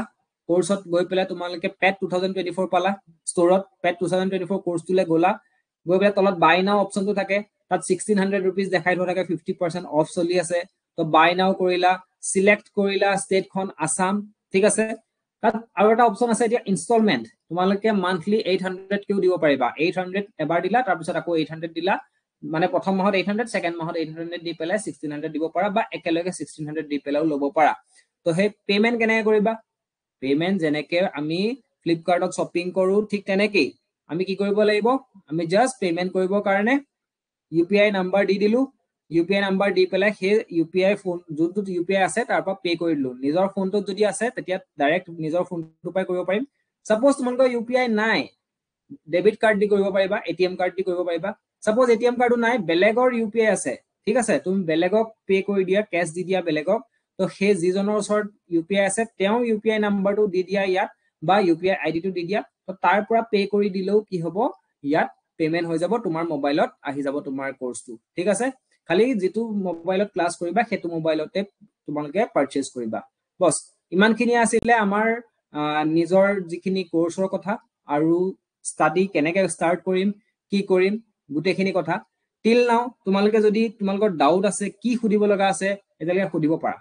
কোৰ্সত গৈ পেলাই তোমালোকে পেট 2024 পালা ষ্টৰত পেট 2024 কোৰ্সটোলে গলা গৈ পেলাই তলত বাই নাও অপচনটো থাকে তাত 1600 रुपीस দেখাই থোৱা থাকে 50% অফ চলি আছে তো বাই নাও কৰিলা সিলেক্ট কৰিলা ষ্টেটখন আসাম ঠিক আছে তাত আৰু এটা অপচন আছে এতিয়া ইনষ্টলমেন্ট তোমালোকে মান্থলি 800 কিউ দিব পাৰিবা 800 এবাৰ দিলা তাৰ পিছত আকৌ 800 দিলা মানে প্ৰথম মাহত 800 সেকেন্ড মাহত 800 দি পেলাই 1600 দিব পাৰা বা একেলগে 1600 দি পেলাও লব পাৰা তো হে পেমেন্ট কেনেকৈ কৰিবা পেমেন্ট যেনেকে আমি ফ্লিপকাৰ্টত শপিং কৰো ঠিক তেনেকৈ আমি কি কৰিব লাগিব আমি জাস্ট পেমেন্ট কৰিবৰ কাৰণে ইউপিআই নাম্বাৰ দি দিলু ইউপিআই নাম্বাৰ দি পেলাই হে ইউপিআই ফোন যোনটো ইউপিআই আছে তাৰ পৰা পে কৰি দিলু নিজৰ ফোনটোত যদি আছে তেতিয়া ডাইৰেক্ট নিজৰ ফোনটো পাই কৰিব পাৰিম সাপোজ তোমালোকৰ ইউপিআই নাই ডেবিট কাৰ্ড দি কৰিব পাৰিবা এটিএম কাৰ্ড দি কৰিব পাৰিবা সাপোজ এটিএম কাৰ্ডো নাই বেলেগৰ ইউপিআই আছে ঠিক আছে তুমি বেলেগক পে কৰি দিয়া কেশ দি দিয়া বেলেগক তো হে যিজনৰ ওচৰত ইউপিআই আছে তেওঁ ইউপিআই নাম্বাৰটো দি দিয়া ইয়াত বা ইউপিআই আইডিটো দি দিয়া তো তাৰ পৰা পে কৰি দিলেও কি হ'ব ইয়াত পেমেন্ট হৈ যাব তোমাৰ মোবাইলত আহি যাব তোমাৰ কোৰ্সটো ঠিক আছে খালি যেটো মোবাইলত ক্লাস কৰিবা হেতু মোবাইলতে তোমালোকে পাৰচেজ কৰিবা বস ইমানখিনি আছিল আমাৰ নিজৰ যিখিনি কোৰ্সৰ কথা আৰু ষ্টাডি কেনেকৈ ষ্টাৰ্ট কৰিম কি কৰিম গুটেখিনি কথা টিল নাও তোমালোকে যদি তোমালোকৰ ডাউট আছে কি খুদিব লগা আছে এতিয়ালৈকে খুদিব পাৰা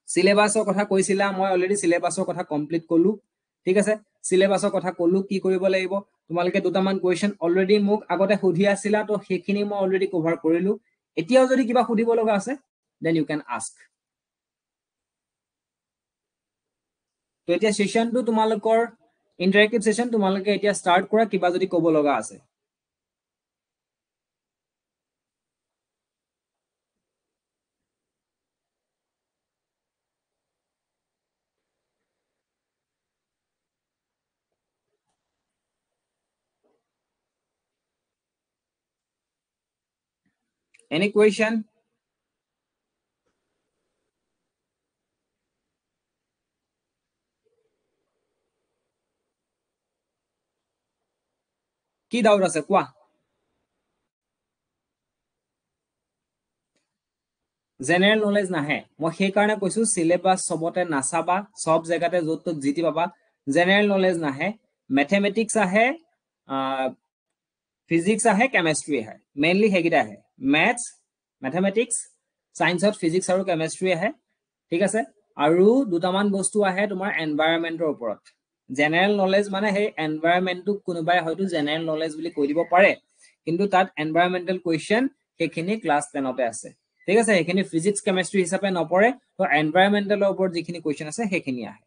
সিলেবাসৰ কথা কৈছিলা মই অলৰেডি সিলেবাসৰ কথা কমপ্লিট কলো ঠিক আছে সিলেবাসৰ কথা কলো কি কৰিব লাগিব তোমালোকে দুটামান কোৱেশ্চন অলৰেডি মোক আগতে খুদি আছিলা তো হেখিনি মই অলৰেডি কভাৰ কৰিলো এতিয়াও যদি কিবা খুদিব লগা আছে দেন ইউ ক্যান আস্ক তো এতিয়া সেশনটো তোমালোকৰ ইন্টাৰেক্টিভ সেশন তোমালোকে এতিয়া স্টাৰ্ট কৰা কিবা যদি ক'ব লগা আছে Any question? কি ডাউট আছে কোৱা জেনাৰেল নলেজ নাহে মই সেই কাৰণে কৈছো সিলেবাস সবতে নাচাবা সব জায়গাতে যত তত জিতি পাবা জেনাৰেল নলেজ নাহে ম্যাথমেটিক্স আহে ফিজিক্স আহে কেমিস্ট্ৰি আহে মেইনলি হেগিটা আহে ম্যাথছ ম্যাথমেটিক্স সায়েন্সত ফিজিক্স আৰু কেমিস্ট্ৰি আহে ঠিক আছে আৰু দুটামান বস্তু আহে তোমাৰ এনভায়ৰনমেন্টৰ ওপৰত জেনেৰেল নলেজ মানে সেই এনভাইৰনমেন্টটো কোনোবাই হয়তো জেনেৰেল নলেজ বুলি কৈ দিব পাৰে, কিন্তু তাত এনভাইৰনমেন্টেল কুৱেশ্যন সেইখিনি ক্লাছ 10তে আছে। ঠিক আছে, সেইখিনি ফিজিক্স কেমেষ্ট্ৰি হিচাপে নপৰে, তো এনভাইৰনমেন্টেলৰ ওপৰত যিখিনি কুৱেশ্যন আছে সেইখিনি আহে।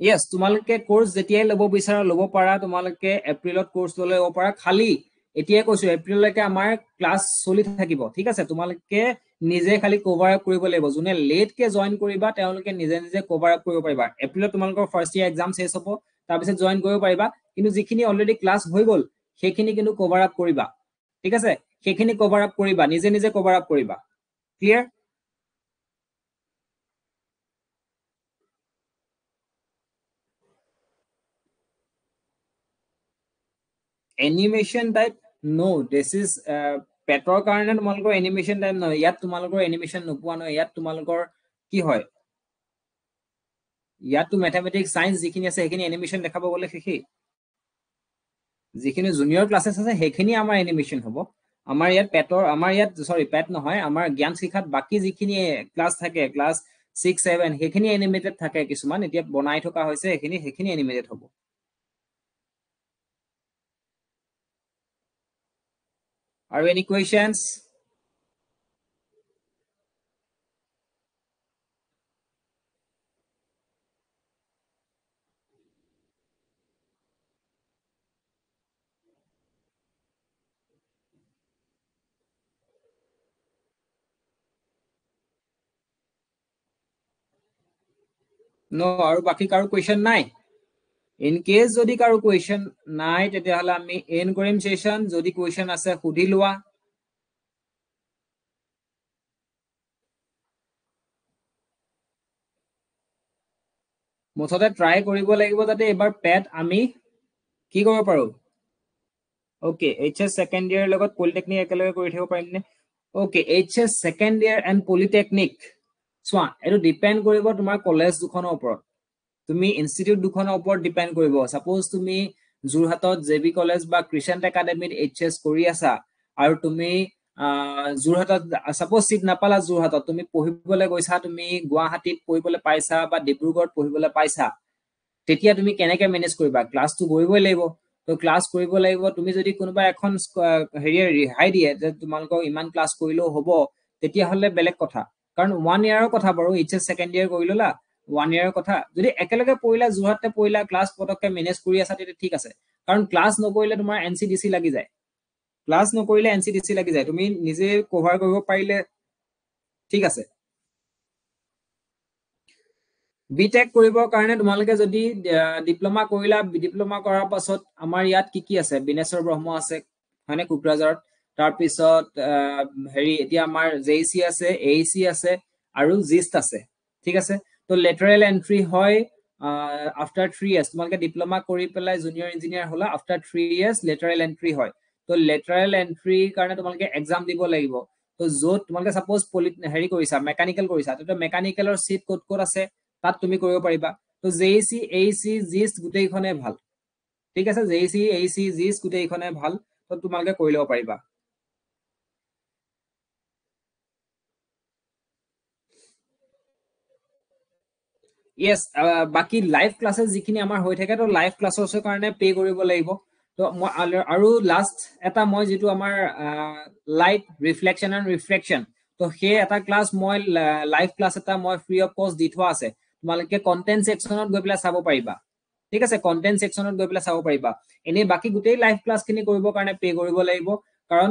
ইয়েছ, তোমালোকে কোৰ্চ যেতিয়াই ল'ব বিচাৰা ল'ব পাৰা, তোমালোকে এপ্ৰিলত কোৰ্চ ল'ব পাৰা। খালি এতিয়াই কৈছো এপ্ৰিললৈকে আমাৰ ক্লাছ চলি থাকিব। ঠিক আছে, তোমালোকে নিজে খালি কভাৰ আপ কৰিব লাগিব। যোনে লেটকে জইন কৰিবা তেওঁলোকে নিজে নিজে কভাৰ আপ কৰিব পাৰিবা। এপ্ৰিলত তোমালোকৰ ফাৰ্ষ্ট ইয়াৰ এক্সাম শেষ হ'ব, তাৰপিছত জইন কৰিব পাৰিবা। কিন্তু যিখিনি অলৰেডি ক্লাছ হৈ গ'ল সেইখিনি কিন্তু কভাৰ আপ কৰিবা। ঠিক আছে, সেইখিনি কভাৰ আপ কৰিবা, নিজে নিজে কভাৰ আপ কৰিবা। Clear? Animation type no, this is পেটৰ কাৰণে তোমালোকৰ এনিমেশ্যন টাইপ নহয়। ইয়াত তোমালোকৰ এনিমেশ্যন নোপোৱা নহয়। ইয়াত তোমালোকৰ কি হয়, ইয়াততো মেথামেটিক্স চাইন্স যিখিনি আছে সেইখিনি এনিমেশ্যন দেখাব গ'লে শেষেই। যিখিনি জুনিয়ৰ ক্লাছেছ আছে সেইখিনি আমাৰ এনিমেশ্যন হ'ব। আমাৰ ইয়াত পেট নহয়, আমাৰ জ্ঞান শিক্ষাত বাকী যিখিনি ক্লাছ থাকে, ক্লাছ 6, 7 সেইখিনি এনিমেটেড থাকে। কিছুমান এতিয়া বনাই থকা হৈছে, সেইখিনি এনিমেটেড হ'ব। আৰু এনি কুৱেশ্যনছ? নো, আৰু বাকী কাৰো কুৱেশ্যন নাই? ইন কেছ যদি কাৰো কুৱেশ্যন নাই তেতিয়াহ'লে আমি এণ্ড কৰিম সেশন। যদি কুৱেশ্যন আছে সুধি লোৱা। মুঠতে ট্ৰাই কৰিব লাগিব যাতে এইবাৰ পেট আমি কি কৰিব পাৰো। অ'কে, HS ছেকেণ্ড ইয়াৰ লগত পলিটেকনিক একেলগে কৰি থাকিব পাৰিম নে? Okay, HS second year and polytechnic, চোৱা এইটো ডিপেণ্ড কৰিব তোমাৰ কলেজ দুখনৰ ওপৰত, তুমি ইনষ্টিটিউট দুখনৰ ওপৰত ডিপেণ্ড কৰিব। ছাপোজ তুমি যোৰহাটত JB কলেজ বা ক্ৰিচেণ্ট একাডেমীত HS কৰি আছা, আৰু তুমি যোৰহাটত ছাপোজ চিট নাপালা, যোৰহাটত তুমি পঢ়িবলৈ গৈছা, তুমি গুৱাহাটীত পঢ়িবলৈ পাইছা বা ডিব্ৰুগড়ত পঢ়িবলৈ পাইছা, তেতিয়া তুমি কেনেকে মেনেজ কৰিবা? ক্লাছটো কৰিবই লাগিব। তো ক্লাছ কৰিব লাগিব। তুমি যদি কোনোবা এখন হেৰিয়ে ৰেহাই দিয়ে যে তোমালোকক ইমান ক্লাছ কৰিলেও হ'ব, তেতিয়াহ'লে বেলেগ কথা। কাৰণ 1 ইয়াৰৰ কথা বাৰু, HS ছেকেণ্ড ইয়াৰ কৰি ল'লা, 1 ইয়াৰৰ কথা। যদি একেলগে পঢ়িলা, যোৰহাটতে পঢ়িলা, ক্লাছ পটককে মেনেজ কৰি আছা, তেতিয়া ঠিক আছে। কাৰণ ক্লাছ নকৰিলে তোমাৰ NCDC লাগি যায়। ক্লাছ নকৰিলে NCDC লাগি যায়। তুমি নিজে কভাৰ কৰিব পাৰিলে ঠিক আছে। বিটেক কৰিবৰ কাৰণে তোমালোকে যদি ডিপ্ল'মা কৰিলা, ডিপ্ল'মা কৰাৰ পাছত আমাৰ ইয়াত কি কি আছে? বিনেশ্বৰ ব্ৰহ্ম আছে হয়নে, কোকৰাঝাৰত। তাৰপিছত এতিয়া আমাৰ JEC আছে, AEC আছে, আৰু জিষ্ট আছে। ঠিক আছে, তো লেটাৰেল এণ্ট্ৰি হয় আফটাৰ 3 years। তোমালোকে ডিপ্ল'মা কৰি পেলাই জুনিয়ৰ ইঞ্জিনিয়াৰ হ'লা, আফটাৰ 3 years লেটাৰেল এণ্ট্ৰি হয়। তো লেটাৰেল এণ্ট্ৰিৰ কাৰণে তোমালোকে এক্সাম দিব লাগিব। তো য'ত তোমালোকে ছাপোজ কৰিছা, মেকানিকেল কৰিছা, তেতিয়া মেকানিকেলৰ চিট ক'ত ক'ত আছে তাত তুমি কৰিব পাৰিবা। তো JEC, AEC, জিষ্ট গোটেইখনে ভাল। ঠিক আছে, JEC, AEC, জিষ্ট গোটেইখনে ভাল, তো তোমালোকে কৰি ল'ব পাৰিবা। ইয়েছ, বাকী লাইভ ক্লাছেছ যিখিনি আমাৰ হৈ থাকে, তো লাইভ ক্লাছৰ কাৰণে পে' কৰিব লাগিব। তো মই আৰু লাষ্ট এটা মই যিটো আমাৰ লাইট ৰিফ্লেকশ্যন এণ্ড ৰিফ্ৰেকশ্যন, তো সেই এটা ক্লাছ মই লাইভ ক্লাছ এটা মই ফ্ৰী অফ কষ্ট দি থোৱা আছে। তোমালোকে কণ্টেন্ট ছেকশ্যনত গৈ পেলাই চাব পাৰিবা। ঠিক আছে, কণ্টেন্ট ছেকশ্যনত গৈ পেলাই চাব পাৰিবা। এনেই বাকী গোটেই লাইভ ক্লাছ খিনি কৰিবৰ কাৰণে পে' কৰিব লাগিব। কাৰণ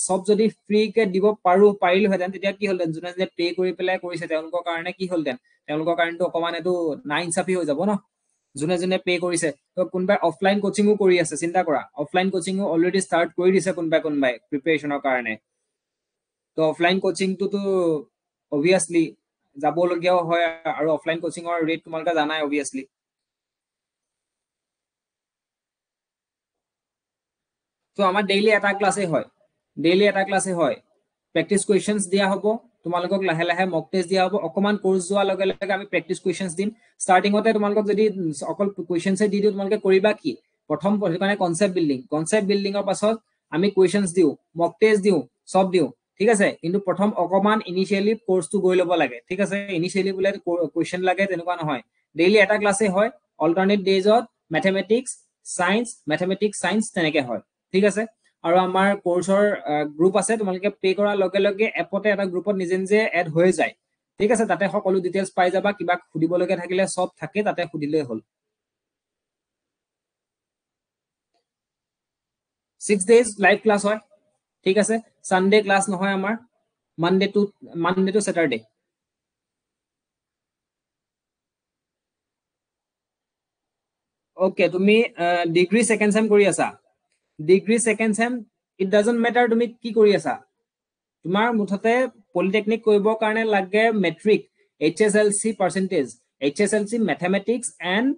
চব যদি ফ্ৰীকে দিব পাৰিলোহেঁতেন, তেতিয়া কি হ'লহেঁতেন, যোনে যোনে পে' কৰি পেলাই কৰিছে তেওঁলোকৰ কাৰণে কি হ'লহেঁতেন, তেওঁলোকৰ কাৰণেতো অকমান এইটো নাইনচাফি হৈ যাব ন। যোনে যোনে পে' কৰিছে, তো কোনোবাই অফলাইন কোচিঙো কৰি আছে, চিন্তা কৰা, অফলাইন কোচিঙো অলৰেডি ষ্টাৰ্ট কৰি দিছে কোনোবাই প্ৰিপেৰেশ্যনৰ কাৰণে। তো অফলাইন কোচিংটোতো অবভিয়াছলি যাবলগীয়াও হয়, আৰু অফলাইন কোচিঙৰ ৰেট তোমালোকে জানাই অবভিয়াছলি। তো আমাৰ ডেইলি এটা ক্লাছেই হয়, প্ৰেক্টিচ কুৱেশ্যনছ দিয়া হ'ব। তোমালোকক লাহে লাহে মক টেষ্ট দিয়া হ'ব। অকমান কোৰ্চ যোৱাৰ লগে লগে আমি প্ৰেক্টিচ কুৱেশ্যনছ দিম। ষ্টাৰ্টিঙতে তোমালোকক যদি অকল কুৱেশ্যনছে দি দিওঁ, তোমালোকে কৰিবা কি? প্ৰথম সেইটো কাৰণে কনচেপ্ট বিল্ডিঙৰ পাছত আমি কুৱেশ্যনছ দিওঁ, মক টেষ্ট দিওঁ, সব দিও ঠিক আছে কিন্তু প্ৰথম অকমান ইনিশিয়ালি কোর্সটো গৈ ল'ব লাগে ঠিক আছে ইনিশিয়ালি বুলে কোয়েশ্চন লাগে তেনেকুৱা নহয় ডেইলি এটা ক্লাসে হয় অল্টাৰনেট ডেজত ম্যাথমেটিক্স সায়েন্স তেনেকে হয় ঠিক আছে আৰু আমাৰ কোৰ্সৰ গ্ৰুপ আছে তোমালোকে পে কৰাৰ লগে লগে এপতে এটা গ্ৰুপত নিজে নিজে এড হৈ যায় ঠিক আছে তাতে সকলো ডিটেইলছ পাই যাবা কিবা খুদিব লগা থাকিলে সব থাকে তাতে খুদিলে হ'ল 6 days লাইভ ক্লাস হয় ঠিক আছে সানডে ক্লাস নহয় আমাৰ মানডে টু স্যাটাৰডে ওকে তুমি ডিগ্ৰী সেকেন্ড সেম কৰি আছা degree second same it doesn't matter তুমি কি কৰি আছা তোমাৰ মুঠতে পলিটেকনিক কৰিবৰ কাৰণে লাগে matric HSLC percentage HSLC mathematics and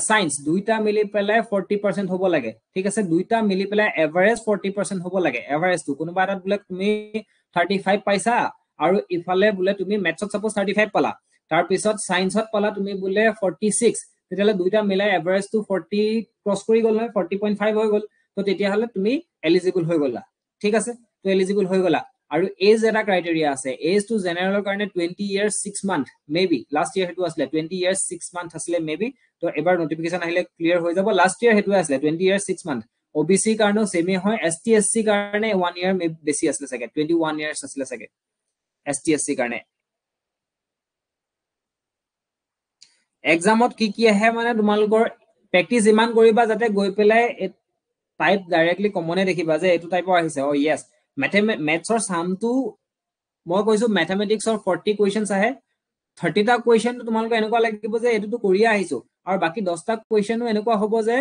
science দুইটা মিলি পেলাই 40% হ'ব লাগে ঠিক আছে দুইটা মিলি পেলাই এভাৰেজ 40% হ'ব লাগে এভাৰেজটো কোনোবা এটাত বোলে তুমি 35 পাইছা আৰু ইফালে বোলে তুমি মেথছত সাপোজ 35 পালা তাৰ পিছত সায়েন্সত পালা তুমি বোলে 46 তেতিয়ালে দুইটা মিলাই এভাৰেজটো 40 ক্ৰস কৰি গল নহয় 40.5 হৈ গল তো তেতিয়াহলে তুমি এলিজিবল হৈ গলা ঠিক আছে তো এলিজিবল হৈ গলা আৰু এজ এটা ক্ৰাইটেৰিয়া আছে এজ টু জেনাৰেলৰ কাৰণে 20 years 6 month maybe last year হেতু আছিলে 20 ইয়াৰ্স 6 মান্থ আছিলে মেবি তো এবাৰ নোটিফিকেশন আহিলে ক্লিয়াৰ হৈ যাব লাষ্ট ইয়াৰ হেতু আছিলে 20 ইয়াৰ্স 6 মান্থ OBC কাৰণে সেমে হয় ST SC কাৰণে 1 ইয়াৰ বেছি আছিলে চাগে 21 ইয়াৰ্স আছিলে চাগে ST SC কাৰণে এক্সামত কি আহে মানে তোমালোকৰ প্ৰেক্টিস ইমান কৰিবা যাতে গৈ পেলাই টাইপ ডাইৰেক্টলি কমনে দেখিবা যে এইটো টাইপৰ আহিছে ও ইয়েস মেথছৰ সামটো মই কৈছো ম্যাথমেটিক্সৰ 40 কোৱেশ্চনছ আহে 30 টা কোৱেশ্চন তোমালোকৰ এনেকুৱা লাগিব যে এটোটো কৰিয়া আহিছো আৰু বাকি 10 টা কোৱেশ্চনো এনেকুৱা হ'ব যে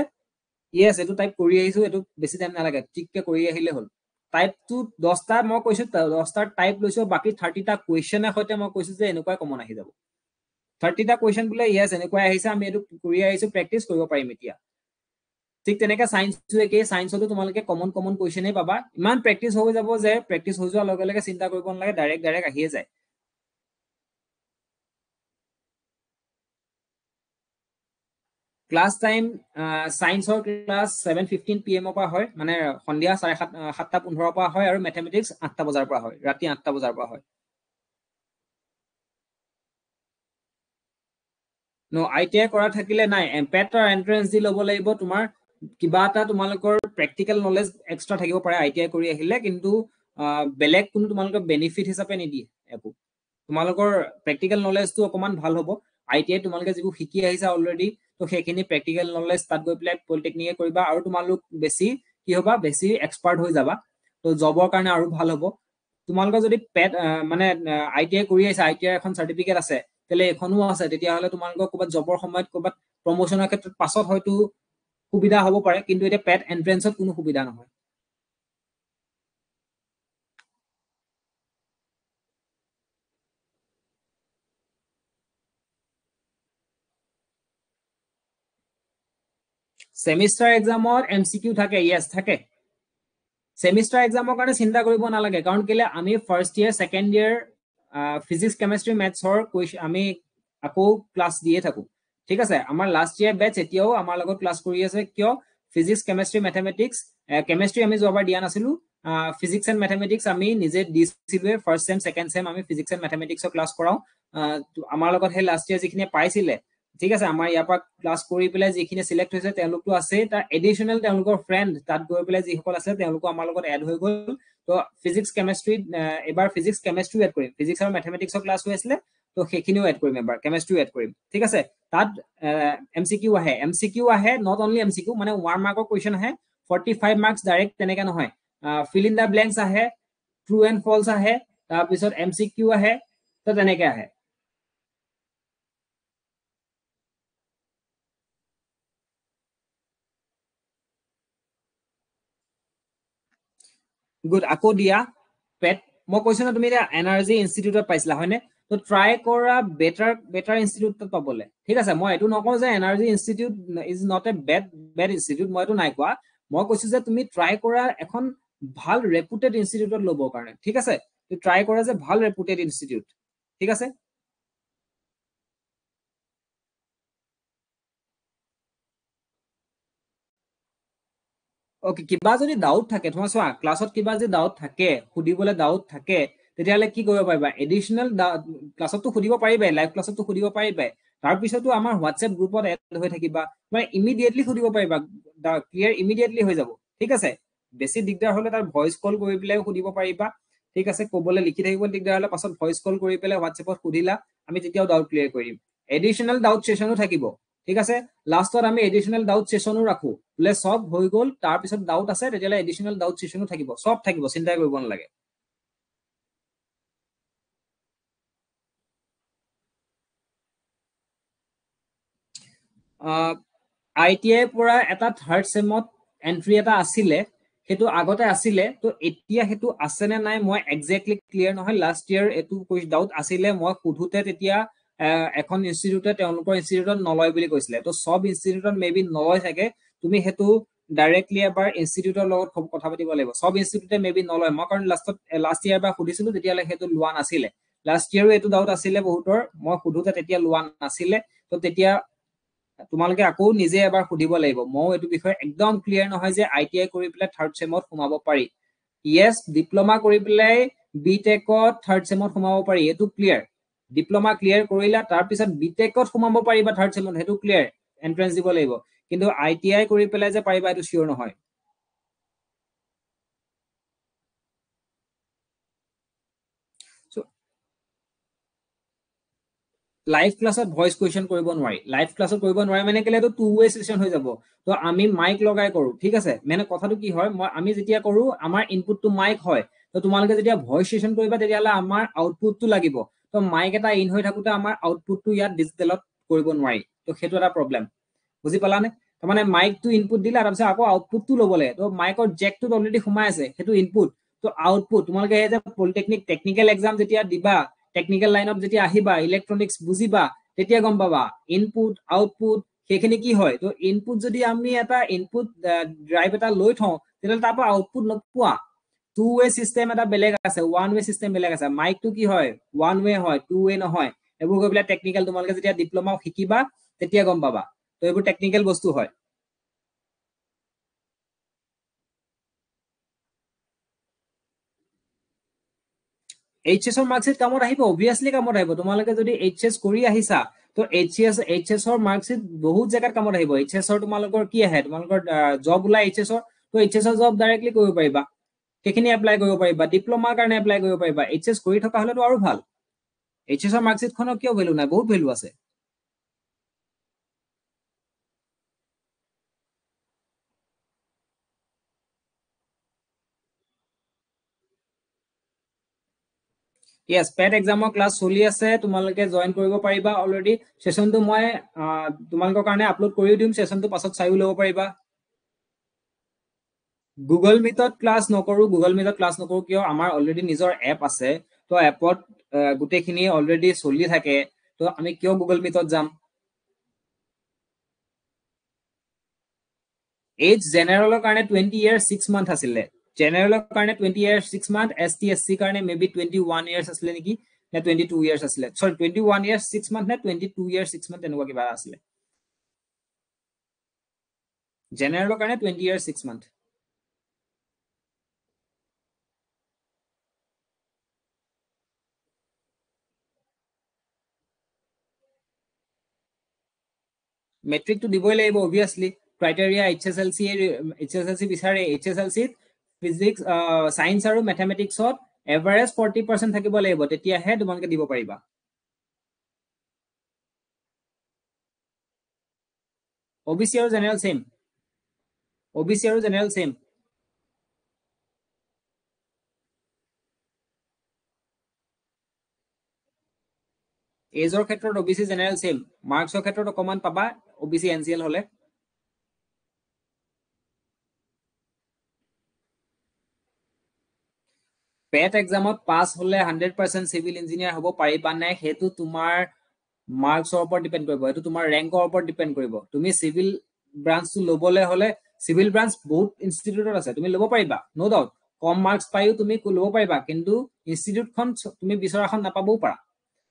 ইয়েস এটো টাইপ কৰি আহিছো এটো বেছি টাইম নালাগে ঠিককে কৰি আহিলে হ'ল টাইপটো 10 টা মই কৈছো 10 টা টাইপ লৈছো বাকি 30 টা কোৱেশ্চনে হয়তে মই কৈছো যে এনেকুৱা কমন আহি যাব 30 টা কোৱেশ্চন বুলে ইয়েস এনেকুৱা আহিছে আমি এটো কৰি আহিছো প্ৰেক্টিস কৰিব পাৰিম এতিয়া ঠিক তেনেকে সায়েন্সটো একে সায়েন্সতো তোমালোকে কমন কোৱেশ্চনে পাবা ইমান প্ৰেক্টিস হৈ যাব যে প্ৰেক্টিস হৈ যোৱাৰ লগে লগে চিন্তা কৰিব নালাগে ডাইৰেক্ট আহিয়ে যায় ক্লাস টাইম সায়েন্সৰ ক্লাস 7:15 PM পৰা হয় মানে সন্ধিয়া 7:15 পৰা হয় আৰু ম্যাথমেটিক্স 8টা বজাৰ পৰা হয় ৰাতি 8টা বজাৰ পৰা হয় নো ITI কৰা থাকিলে নাই এমপেটৰ এন্ট্ৰেন্স দি ল'ব লাগিব তোমাৰ কিবা এটা তোমালোকৰ প্ৰেক্টিকেল নলেজ এক্সট্ৰা থাকিব পাৰে ITI কৰি আহিলে কিন্তু বেলেগ কোনো তোমালোকৰ বেনিফিট হিচাপে নিদিয়ে একো তোমালোকৰ প্ৰেক্টিকেল নলেজটো অকমান ভাল হ'ব ITI তোমালোকে যিবোৰ শিকি আহিছা অলৰেডি তো সেইখিনি প্ৰেক্টিকেল নলেজ তাত গৈ পেলাই পলিটেকনিকে কৰিবা আৰু তোমালোক বেছি কি হবা বেছি এক্সপাৰ্ট হৈ যাবা তো জবৰ কাৰণে আৰু ভাল হ'ব তোমালোকৰ যদি পেট মানে ITI কৰি আহিছা ITI এখন সাৰ্টিফিকেট আছে তেলে এখনো আছে তেতিয়াহলে তোমালোকৰ ক'বাত জবৰ সময়ত ক'বাত প্ৰমোশনৰ ক্ষেত্ৰত পাছত হয়তো সুবিধা হ'ব পাৰে কিন্তু এটা পেট এন্ট্ৰেন্সত কোনো সুবিধা নহয় সেমিস্টাৰ এক্সামত MCQ থাকে ইয়েস থাকে সেমিস্টাৰ এক্সামৰ কাৰণে চিন্তা কৰিব নালাগে কাৰণ কেলে আমি ফাৰ্স্ট ইয়াৰ সেকেন্ড ইয়াৰ ফিজিক্স কেমিষ্ট্ৰি মেথছৰ আমি আকৌ ক্লাস দিয়ে থাকো ঠিক আছে আমাৰ লাষ্ট ইয়াৰ বেচ এতিয়াও আমাৰ লগত ক্লাস কৰি আছে কিয় ফিজিক্স কেমিষ্ট্ৰি ম্যাথমেটিক্স কেমিষ্ট্ৰি আমি যোৱাবাৰ দিয়া নাছিলো ফিজিক্স এণ্ড ম্যাথমেটিক্স আমি নিজে দিছিলো ফাৰ্স্ট সেম সেকেন্ড সেম আমি ফিজিক্স এণ্ড ম্যাথমেটিক্সৰ ক্লাস কৰাও আমাৰ লগত হে লাষ্ট ইয়াৰ যিখিনি পাইছিলে ঠিক আছে আমাৰ ইয়াৰ পৰা ক্লাস কৰি পেলাই যিখিনি সিলেক্ট হৈছে তেওঁলোকটো আছে তাৰ এডিশনাল তেওঁলোকৰ ফ্ৰেন্ড তাত গৈ পেলাই যিসকল আছে তেওঁলোকো আমাৰ লগত এড হৈ গ'ল তো ফিজিক্স কেমিষ্ট্ৰি এবাৰ ফিজিক্স কেমিষ্ট্ৰি এড কৰিম ফিজিক্স আৰু ম্যাথমেটিক্সৰ ক্লাস হৈ আছিলে তো সেইখিনিও এড কৰিম এবাৰ কেমিষ্ট্ৰিও এড কৰিম ঠিক আছে তাত MCQ আহে নট অনলি MCQ মানে 1 মাৰ্কৰ কোৱেশ্চন আহে 45 মাৰ্কস ডাইৰেক্ট তেনেকে নহয় ফিল ইন দা ব্ল্যাঙ্কস আহে ট্ৰু এণ্ড ফলছ আহে তাৰ পিছত MCQ আহে তো তেনেকে আহে গুড আকৌ দিয়া পেট মই কৈছো না তুমি এতিয়া এনাৰ্জি ইনষ্টিটিউটত পাইছিলা হয়নে তো ট্ৰাই কৰা বেটাৰ ইনষ্টিটিউটত পাবলে ঠিক আছে মই এইটো নকওঁ যে energy institute is not a bed institute মই এইটো নাই কোৱা মই কৈছো যে তুমি ট্ৰাই কৰা এখন ভাল ৰেপুটেড ইনষ্টিটিউটত ল'বৰ কাৰণে ঠিক আছে ট্ৰাই কৰা যে ভাল ৰেপুটেড ইনষ্টিটিউট ঠিক আছে ওকে, কিবা যদি ডাউট থাকে তোমাৰ চোৱা ক্লাছত কিবা যদি ডাউট থাকে সুধিবলৈ ডাউট থাকে তেতিয়াহ'লে কি কৰিব পাৰিবা এডিশ্যনেল ক্লাছতো সুধিব পাৰিবা লাইভ ক্লাছতো সুধিব পাৰিবা তাৰপিছতো আমাৰ হোৱাটছএপ গ্ৰুপত এড হৈ থাকিবা মানে ইমিডিয়েটলি সুধিব পাৰিবা ক্লিয়াৰ ইমিডিয়েটলি হৈ যাব ঠিক আছে বেছি দিগদাৰ হলে তাৰ ভইচ কল কৰি পেলাই সুধিব পাৰিবা ঠিক আছে ক'বলৈ লিখি থাকিব দিগদাৰ হলে পাছত ভইচ কল কৰি পেলাই হোৱাটছএপত সুধিলা আমি তেতিয়াও ডাউট ক্লিয়াৰ কৰিম এডিশ্যনেল ডাউট সেশনো থাকিব ঠিক আছে লাষ্টত আমি এডিশ্যনেল ডাউট সেশনো ৰাখো বোলে সব হৈ গ'ল তাৰপিছত ডাউট আছে তেতিয়াহ'লে এডিশ্যনেল ডাউট সেশনো থাকিব সব থাকিব চিন্তা কৰিব নালাগে ITI পৰা এটা থাৰ্ড চেমত এন্ট্ৰি এটা আছিলে সেইটো আগতে আছিলে তো এতিয়া সেইটো আছে নে নাই মই একজেক্টলি ক্লিয়াৰ নহয় লাষ্ট ইয়াৰ এইটো ডাউট আছিলে মই সোধোতে তেতিয়া এখন ইনষ্টিটিউটে তেওঁলোকৰ ইনষ্টিটিউটত নলয় বুলি কৈছিলে তো সব ইনষ্টিটিউটত মে বি নলয় থাকে তুমি সেইটো ডাইৰেক্টলি এবাৰ ইনষ্টিটিউটৰ লগত কথা পাতিব লাগিব সব ইনষ্টিটিউটে মে বি নলয় মই কাৰণ লাষ্ট ইয়াৰ পৰা সুধিছিলো তেতিয়াহ'লে সেইটো লোৱা নাছিলে লাষ্ট ইয়াৰো এইটো ডাউট আছিলে বহুতৰ মই সোধোতে তেতিয়া লোৱা নাছিলে তো তেতিয়া তোমালোকে আকৌ নিজে এবাৰ সুধিব লাগিব মই এইটো বিষয়ে একদম ক্লিয়াৰ নহয় যে ITI কৰি পেলাই থাৰ্ড চেমত সোমাব পাৰি ইয়েছ ডিপ্ল'মা কৰি পেলাই বিটেকত থাৰ্ড চেমত সোমাব পাৰি এইটো ক্লিয়াৰ ডিপ্ল'মা ক্লিয়াৰ কৰিলা তাৰপিছত বিটেকত সোমাব পাৰিবা থাৰ্ড চেমত সেইটো ক্লিয়াৰ এন্ট্ৰেন্স দিব লাগিব কিন্তু ITI কৰি পেলাই যে পাৰিবা এইটো চিয়ৰ নহয় লাইভ ক্লাছত ভইচ কুৱেশ্যন কৰিব নোৱাৰি লাইভ ক্লাছত কৰিব নোৱাৰি মানে কেলে টু ৱে ছেশ্যন হৈ যাব তো আমি মাইক লগাই কৰো ঠিক আছে মানে কথাটো কি হয় আমি যেতিয়া কৰো আমাৰ ইনপুটটো মাইক হয় তো তোমালোকে যেতিয়া ভইচ ছেশ্যন কৰিবা তেতিয়াহ'লে আমাৰ আউটপুটটো লাগিব তো মাইক এটা ইন হৈ থাকোতে আমাৰ আউটপুটটো ইয়াত ডিজিটেলত কৰিব নোৱাৰি তো সেইটো এটা প্ৰব্লেম বুজি পালানে তাৰমানে মাইকটো ইনপুট দিলা তাৰপিছত আকৌ আউটপুটটো ল'ব লাগে তো মাইকৰ জেকটোত অলৰেডি সোমাই আছে সেইটো ইনপুট তো আউটপুট তোমালোকে এই যে পলিটেকনিক টেকনিকেল এক্সাম যেতিয়া দিবা টেকনিকেল লাইনত যেতিয়া আহিবা ইলেক্ট্ৰনিক্স বুজিবা তেতিয়া গম পাবা ইনপুট আউটপুট সেইখিনি কি হয় তো ইনপুট যদি আমি এটা ইনপুট ড্ৰাইভ এটা লৈ থওঁ তেতিয়াহ'লে তাৰ পৰা আউটপুট নোপোৱা টু ৱে চিষ্টেম এটা বেলেগ আছে ওৱান ৱে চিষ্টেম বেলেগ আছে মাইকটো কি হয় ওৱান ৱে হয় টু ৱে নহয় এইবোৰ গৈ পেলাই টেকনিকেল তোমালোকে যেতিয়া ডিপ্ল'মা শিকিবা তেতিয়া গম পাবা তো এইবোৰ টেকনিকেল বস্তু হয় HS ৰ মাৰ্কশ্বিট কামত আহিব অবভিয়াছলি কামত আহিব তোমালোকে যদি HS কৰি আহিছা তো HS ৰ মাৰ্কশ্বিট বহুত জেগাত কামত আহিব HS ৰ তোমালোকৰ কি আহে তোমালোকৰ জব ওলাই HS ৰ তো HS ৰ জব ডাইৰেক্টলি কৰিব পাৰিবা সেইখিনি এপ্লাই কৰিব পাৰিবা ডিপ্ল'মাৰ কাৰণে এপ্লাই কৰিব পাৰিবা HS কৰি থকা হলেতো আৰু ভাল HS ৰ মাৰ্কশ্বিটখনৰ কিয় ভেলু নাই বহুত ভেলু আছে Yes, পেট এক্সামৰ ক্লাছ চলি আছে তোমালোকে জইন কৰিব পাৰিবা অলৰেডি সেশনটো মই তোমালোকৰ কাৰণে আপলোড কৰিও দিম সেশনটো পাছত চাইও ল'ব পাৰিবা গুগল মিটত ক্লাছ নকৰো কিয় আমাৰ অলৰেডি নিজৰ এপ আছে তো এপত গোটেইখিনি অলৰেডি চলি থাকে তো আমি কিয় গুগল মিটত যাম এজ জেনেৰেলৰ কাৰণে 20 ইয়াৰ 6 মান্থ আছিলে জেনেৰেলৰ কাৰণে 20 ইয়াৰ 6 মান্থ ST SC কাৰণে মেবি 21 ইয়াৰ্ছ আছিলে নেকি নে 22 ইয়াৰ্ছ আছিলে সৰি 21 ইয়াৰ্ছ 6 মান্থ নে 22 ইয়াৰ্ছ 6 মান্থ তেনেকুৱা কিবা আছিলে জেনেৰেলৰ কাৰণে 20 ইয়াৰ্ছ 6 মান্থ মেট্ৰিকটো দিবই লাগিব অবভিয়াছলি ক্ৰাইটেৰিয়া HSLC বিচাৰে HSLC ফিজিক্স সায়েন্স আৰু মেথমেটিক্সত এভাৰেজ 40% থাকিব লাগিব তেতিয়াহে তোমালোকে দিব পাৰিবা OBC আৰু জেনেৰেল সেম OBC আৰু জেনেৰেল সেম এজৰ ক্ষেত্ৰত OBC জেনেৰেল সেম মাৰ্কছৰ ক্ষেত্ৰত অকমান পাবা OBC NCL হলে পেট এক্সামত পাছ হলে 100% সিভিল ইঞ্জিনিয়াৰ হ'ব পাৰিবা নাই সেইটো তোমাৰ মাৰ্কছৰ ওপৰত ডিপেন্ড কৰিব এইটো তোমাৰ ৰেংকৰ ওপৰত ডিপেন্ড কৰিব তুমি সিভিল ব্ৰাঞ্চটো ল'বলৈ হলে সিভিল ব্ৰাঞ্চ বহুত ইনষ্টিটিউটত আছে তুমি ল'ব পাৰিবা নো ডাউট কম মাৰ্কছ পাইও তুমি ল'ব পাৰিবা কিন্তু ইনষ্টিটিউটখন তুমি বিচৰাখন নাপাবও পাৰা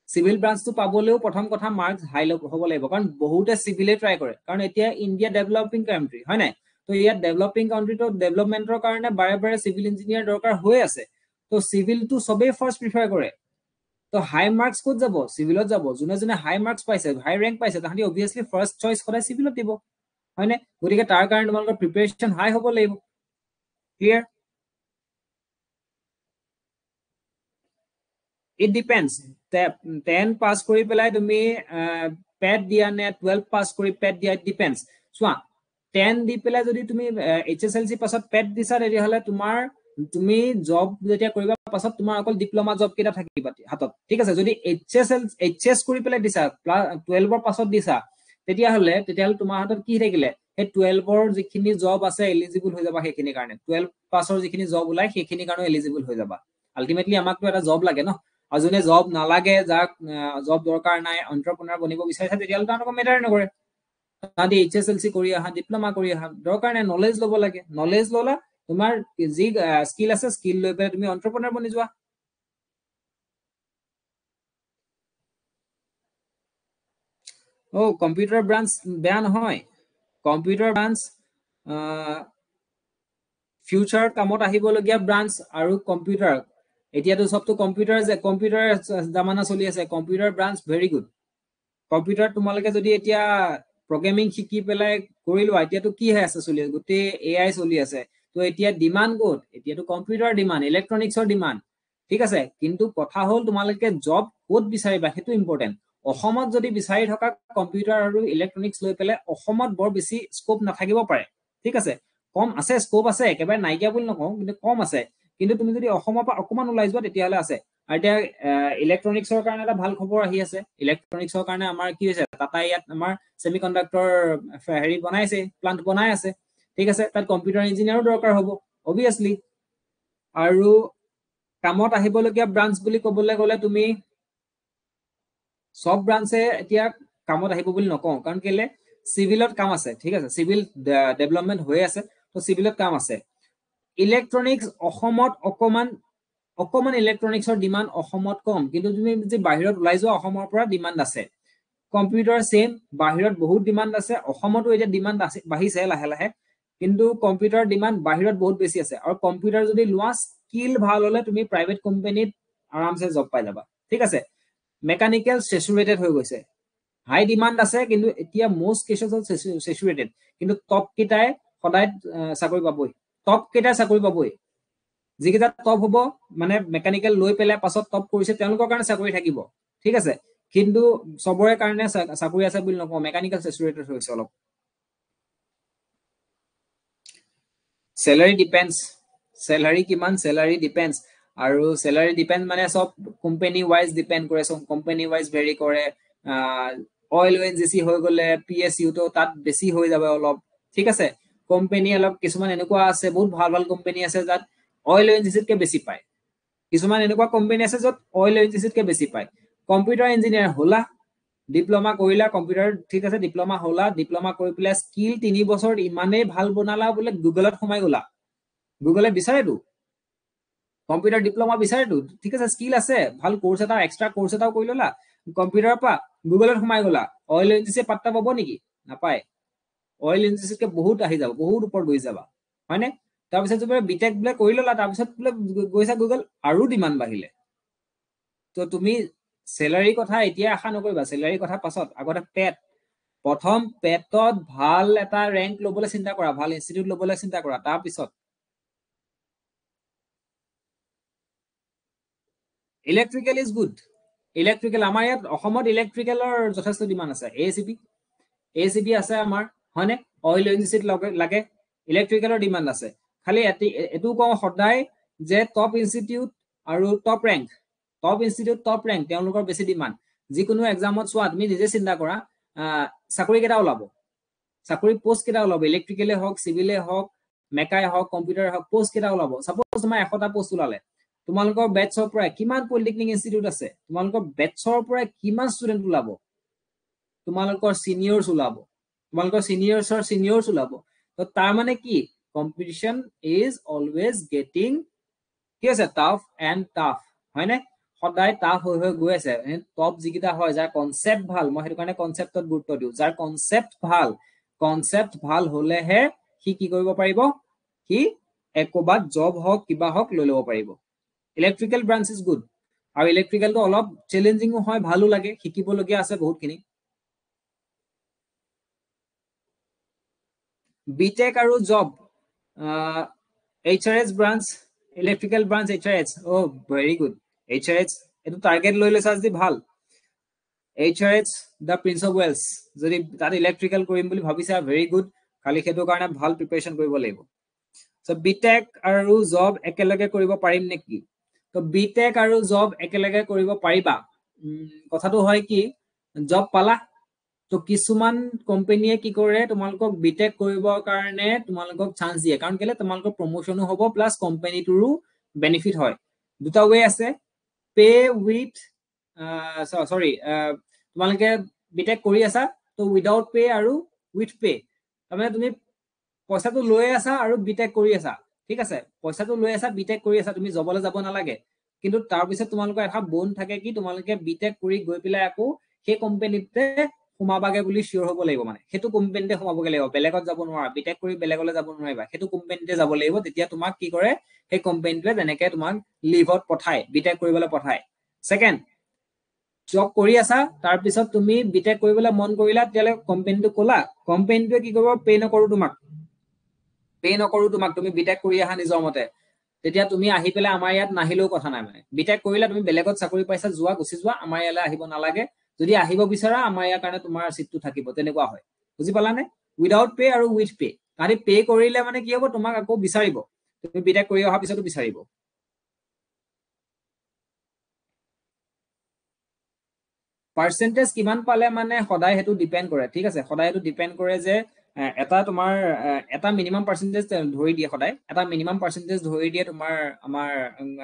সিভিল ব্ৰাঞ্চটো পাবলৈও প্ৰথম কথা মাৰ্কছ হাই হ'ব লাগিব কাৰণ বহুতে সিভিলে ট্ৰাই কৰে কাৰণ এতিয়া ইণ্ডিয়া ডেভেলপিং কাণ্ট্ৰি হয় নাই তো ইয়াত ডেভেলপিং কাউন্ট্ৰিটো ডেভেলপমেন্টৰ কাৰণে বাৰে বাৰে সিভিল ইঞ্জিনিয়াৰ দৰকাৰ হৈ আছে তো সিভিলটো সবেই ফাৰ্স্ট প্ৰিফাৰ কৰে তো হাই মার্কস কোত যাব সিভিলত যাব যোনে যোনে হাই মার্কস পাইছে হাই র্যাঙ্ক পাইছে তাহাঁতি অবভিয়াসলি ফার্স্ট চয়েস সদায় সিভিলত দিব হয়নে গতিকে তাৰ কাৰণে তোমালোকৰ প্ৰিপাৰেচন হাই হ'ব লাগিব ক্লিয়াৰ it depends 10 পাস কৰি পেলাই তুমি পেট দিয়া নে 12 পাস কৰি পেট দিয়া it depends চোৱা 10 দি পেলাই যদি তুমি HSLC পাছত পেট দিছা তেতিয়াহলে তোমাৰ তুমি জব যেতিয়া কৰিবা পাছত তোমাৰ অকল ডিপ্লোমা জব কেইটা থাকিব হাতত ঠিক আছে যদি HS কৰি পেলাই দিছা 12 ৰ পাছত দিছা তেতিয়াহলে তোমাৰ হাতত কি থাকিলে এই 12 ৰ যিখিনি জব আছে এলিজিবল হৈ যাবা সেইখিনি কাৰণে 12 পাছৰ যিখিনি জব ওলাই সেইখিনি কাৰণে এলিজিবল হৈ যাবা আলটিমেটলি আমাকটো এটা জব লাগে ন আৰু যোনে জব নালাগে যাক জব দৰকাৰ নাই এন্টাৰপ্ৰেনাৰ বনিব বিচাৰিছে তেতিয়াহলে তাহাঁতক মেটাৰ নকৰে তাহাঁতি HSLC কৰি আহা ডিপ্লোমা কৰি আহা দৰকাৰ নাই নলেজ ল'ব লাগে নলেজ ল'লা তোমাৰ যি স্কিল আছে স্কিল লৈ পেলাই তুমি এন্টাৰপ্ৰেনাৰ বনি যোৱা কম্পিউটাৰ ব্ৰাঞ্চ বেয়া নহয় কম্পিউটাৰ ব্ৰাঞ্চ ফিউচাৰ কামত আহিবলগীয়া ব্ৰাঞ্চ আৰু কম্পিউটাৰ এতিয়াতো সবটো কম্পিউটাৰ জামানা চলি আছে computer branch very good computer তোমালোকে যদি এতিয়া প্ৰগ্ৰেমিং শিকি পেলাই কৰিলো এতিয়াতো কি হৈ আছে চলি আছে গোটেই AI চলি আছে তো এতিয়া ডিমান্ড ক'ত এতিয়াতো কম্পিউটাৰ ডিমান্ড ইলেক্ট্ৰনিক্সৰ ডিমান্ড ঠিক আছে কিন্তু কথা হ'ল তোমালোকে জব ক'ত বিচাৰিবা সেইটো ইম্পৰ্টেন্ট অসমত যদি বিচাৰি থকা কম্পিউটাৰ আৰু ইলেক্ট্ৰনিক্স লৈ পেলাই অসমত বৰ বেছি স্কোপ নাথাকিব পাৰে ঠিক আছে কম আছে স্কোপ আছে একেবাৰে নাইকিয়া বুলি নকওঁ কিন্তু কম আছে কিন্তু তুমি যদি অসমৰ পৰা অকমান ওলাই যোৱা তেতিয়াহলে আছে আৰু এতিয়া ইলেক্ট্ৰনিক্সৰ কাৰণে এটা ভাল খবৰ আহি আছে ইলেক্ট্ৰনিক্সৰ কাৰণে আমাৰ কি হৈছে টাটা ইয়াত আমাৰ সেমিকন্ডাক্টৰ হেৰি বনাইছে প্লান্ট বনাই আছে ঠিক আছে তাত কম্পিউটাৰ ইঞ্জিনিয়াৰো দৰকাৰ হ'ব অবভিয়াসলি আৰু কামত আহিবলগীয়া ব্ৰাঞ্চ বুলি ক'বলৈ গ'লে তুমি সব ব্ৰাঞ্চে এতিয়া কামত আহিব বুলি নকওঁ কাৰণ কেলে সিভিলত কাম আছে ঠিক আছে সিভিল ডেভেলপমেন্ট হৈ আছে তো সিভিলত কাম আছে ইলেক্ট্ৰনিক্স অসমত অকমান ইলেক্ট্ৰনিক্সৰ ডিমান্ড অসমত কম কিন্তু তুমি যে বাহিৰত ওলাই যোৱা অসমৰ পৰা ডিমান্ড আছে কম্পিউটাৰ সেম বাহিৰত বহুত ডিমান্ড আছে অসমতো এতিয়া ডিমান্ড আছে বাঢ়িছে লাহে লাহে কিন্তু কম্পিউটাৰ ডিমান্ড বাহিৰত বহুত বেছি আছে আৰু কম্পিউটাৰ যদি লোৱা স্কিল ভাল হলে তুমি প্ৰাইভেট কোম্পানীত আৰামসে জব পাই যাবা ঠিক আছে মেকানিক্যাল স্যাচুৰেটেড হৈ গৈছে হাই ডিমান্ড আছে কিন্তু এতিয়া মোস্ট কেসেছত স্যাচুৰেটেড কিন্তু টপ কেইটাই সদায় চাকৰি পাবই টপ কেইটাই চাকৰি পাবই যিকেইটা টপ হ'ব মানে মেকানিক্যাল লৈ পেলাই পাছত টপ কৰিছে তেওঁলোকৰ কাৰণে চাকৰি থাকিব ঠিক আছে কিন্তু সবৰে কাৰণে চাকৰি আছে বুলি নকওঁ মেকানিক্যাল স্যাচুৰেটেড হৈছে অলপ salary depends salary কিমান salary depends আৰু salary depend মানে সব কোম্পানী ওয়াইজ ডিপেন্ড কৰে সব কোম্পানী ওয়াইজ ভেৰি কৰে অইল ONGC হৈ গলে PSU তো তাত বেছি হৈ যাবে অলপ ঠিক আছে কোম্পানী অলপ কিছুমান এনেকুৱা আছে বহুত ভাল ভাল কোম্পানী আছে যাত অইল ONGC কে বেছি পায় কিছুমান এনেকুৱা কোম্পানী আছে যত অইল ONGC কে বেছি পায় কম্পিউটাৰ ইঞ্জিনিয়াৰ হলা ডিপ্লোমা কৰিলা কম্পিউটাৰ ঠিক আছে ডিপ্লোমা হলা ডিপ্লোমা কৰি পেলাই স্কিল 3 বছৰ ইমানেই ভাল বনালা বোলে গুগলত সোমাই গলা গুগলে বিচাৰেতো কম্পিউটাৰ ডিপ্লোমা বিচাৰেতো ঠিক আছে স্কিল আছে ভাল কোৰ্স এটা এক্সট্ৰা কোৰ্স এটাও কৰি ললা কম্পিউটাৰৰ পৰা গুগলত সোমাই গলা অইল ONGC পাত্তা পাব নেকি নাপায় অইল ONGC কে বহুত আহি যাব বহুত ওপৰত গৈ যাবা হয়নে তাৰপিছত তুমি বিটেক বোলে কৰি ললা তাৰপিছত বোলে গৈছা গুগল আৰু ডিমান্ড বাঢ়িলে তো তুমি স্যালাৰি কথা এতিয়া আশা নকৰিবা স্যালাৰি কথা পাছত আগতে পেট প্ৰথম পেটত ভাল এটা ৰেংক লবলৈ চিন্তা কৰা ভাল ইনষ্টিটিউট লবলৈ চিন্তা কৰা তাৰ পিছত ইলেক্ট্ৰিকেল ইজ গুড ইলেক্ট্ৰিকেল আমাৰ ইয়াত অসমত ইলেক্ট্ৰিকেলৰ যথেষ্ট ডিমান্ড আছে ACB আছে আমাৰ হয়নে অইল ONGC লাগে ইলেক্ট্ৰিকেলৰ ডিমান্ড আছে খালি এটো কওঁ সদায় যে টপ ইনষ্টিটিউট আৰু টপ ৰেংক তেওঁলোকৰ বেছি ডিমান্ড যিকোনো এক্সামত চোৱা তুমি নিজে চিন্তা কৰা চাকৰি কেইটা ওলাব চাকৰি পোষ্ট কেইটা ওলাব ইলেক্ট্ৰিকেলে হওক সিভিলে হওক মেকাই হওক কম্পিউটাৰ হওক পোষ্ট কেইটা ওলাব সাপোজ তোমাৰ 100টা পোষ্ট ওলালে তোমালোকৰ বেটছৰ পৰা কিমান পলিটেকনিক ইনষ্টিটিউট আছে তোমালোকৰ বেটছৰ পৰা কিমান ষ্টুডেন্ট ওলাব তোমালোকৰ সিনিয়ৰছ ওলাব তোমালোকৰ সিনিয়ৰছ ওলাব তো তাৰ মানে কি কম্পিটিশন ইজ অলৱেজ গেটিং কি আছে টাফ এণ্ড টাফ হয়নে সদায় টাফ হৈ গৈ আছে টপ যিকিটা হয় যাৰ কনসেপ্ট ভাল মই সেইটো কাৰণে কনসেপ্টত গুৰুত্ব দিওঁ যাৰ কনসেপ্ট ভাল হলেহে সি কি কৰিব পাৰিব সি একবাত জব হওক কিবা হওক লৈ ল'ব পাৰিব ইলেক্ট্ৰিকেল ব্ৰাঞ্চ ইজ গুড আৰু ইলেক্ট্ৰিকেলটো অলপ চেলেঞ্জিংও হয় ভালো লাগে শিকিবলগীয়া আছে বহুতখিনি বিটেক আৰু job HRH branch electrical branch HRH very good HRH এইটো টাৰ্গেট লৈ লৈছা যদি ভাল HRH the prince of Wales যদি তাত ইলেক্ট্ৰিকেল কৰিম বুলি ভাবিছা ভেৰি গুড খালি সেইটো কাৰণে ভাল প্ৰিপাৰেচন কৰিব লাগিব চ' বিটেক আৰু জব একেলগে কৰিব পাৰিম নেকি তো বিটেক আৰু জব একেলগে কৰিব পাৰিবা কথাটো হয় কি জব পালা তো কিছুমান কোম্পানীয়ে কি কৰে তোমালোকক বিটেক কৰিবৰ কাৰণে তোমালোকক চান্স দিয়ে কাৰণ কেলে তোমালোকৰ প্ৰমোশনো হ'ব প্লাস কোম্পানীটোৰো বেনিফিট হয় দুটা ৱে আছে পে উইথ সৰি তোমালোকে বিটেক কৰি আছা তো উইদাউট পে আৰু উইথ পে তাৰমানে তুমি পইচাটো লৈ আছা আৰু বিটেক কৰি আছা ঠিক আছে পইচাটো লৈ আছা বিটেক কৰি আছা তুমি জবলৈ যাব নালাগে কিন্তু তাৰপিছত তোমালোকৰ এটা বোন থাকে কি তোমালোকে বিটেক কৰি গৈ পেলাই আকৌ সেই কোম্পানীতে সোমাবাগে বুলি চিয়ৰ হ'ব লাগিব মানে সেইটো কোম্পানীতে সোমাবগে লাগিব বেলেগত যাব নোৱাৰা বিটেক কৰি বেলেগলৈ যাব নোৱাৰিবা সেইটো কোম্পানীতে যাব লাগিব তেতিয়া তোমাক কি কৰে সেই কোম্পানীটোৱে যেনেকে তোমাক লিভত পঠায় বিটেক কৰিবলৈ পঠায় সেকেন্ড জব কৰি আছা তাৰপিছত তুমি বিটেক কৰিবলৈ মন কৰিলা তেতিয়ালে কোম্পানীটো ক'লা কোম্পানীটোৱে কি কৰিব পে নকৰো তোমাক তুমি বিটেক কৰি আহা নিজৰ মতে তেতিয়া তুমি আহি পেলাই আমাৰ ইয়াত নাহিলেও কথা নাই মানে বিটেক কৰিলা তুমি বেলেগত চাকৰি পাইছা যোৱা গুচি যোৱা আমাৰ ইয়ালৈ আহিব নালাগে যদি আহিব বিচাৰা আমাৰ ইয়াৰ কাৰণে তোমাৰ সিটটো থাকিব তেনেকুৱা হয় বুজি পালানে উইদাউট পে আৰু উইথ পে তাহাঁতি পে কৰিলে মানে কি হ'ব তোমাক আকৌ বিচাৰিব তুমি বিটেক কৰি অহাৰ পিছতো বিচাৰিব পাৰ্চেন্টেজ কিমান পালে মানে সদায় সেইটো ডিপেন্ড কৰে ঠিক আছে সদায় সেইটো ডিপেন্ড কৰে যে এটা তোমাৰ এটা মিনিমাম পাৰ্চেন্টেজ ধৰি দিয়ে সদায় এটা মিনিমাম পাৰ্চেন্টেজ ধৰি দিয়ে তোমাৰ আমাৰ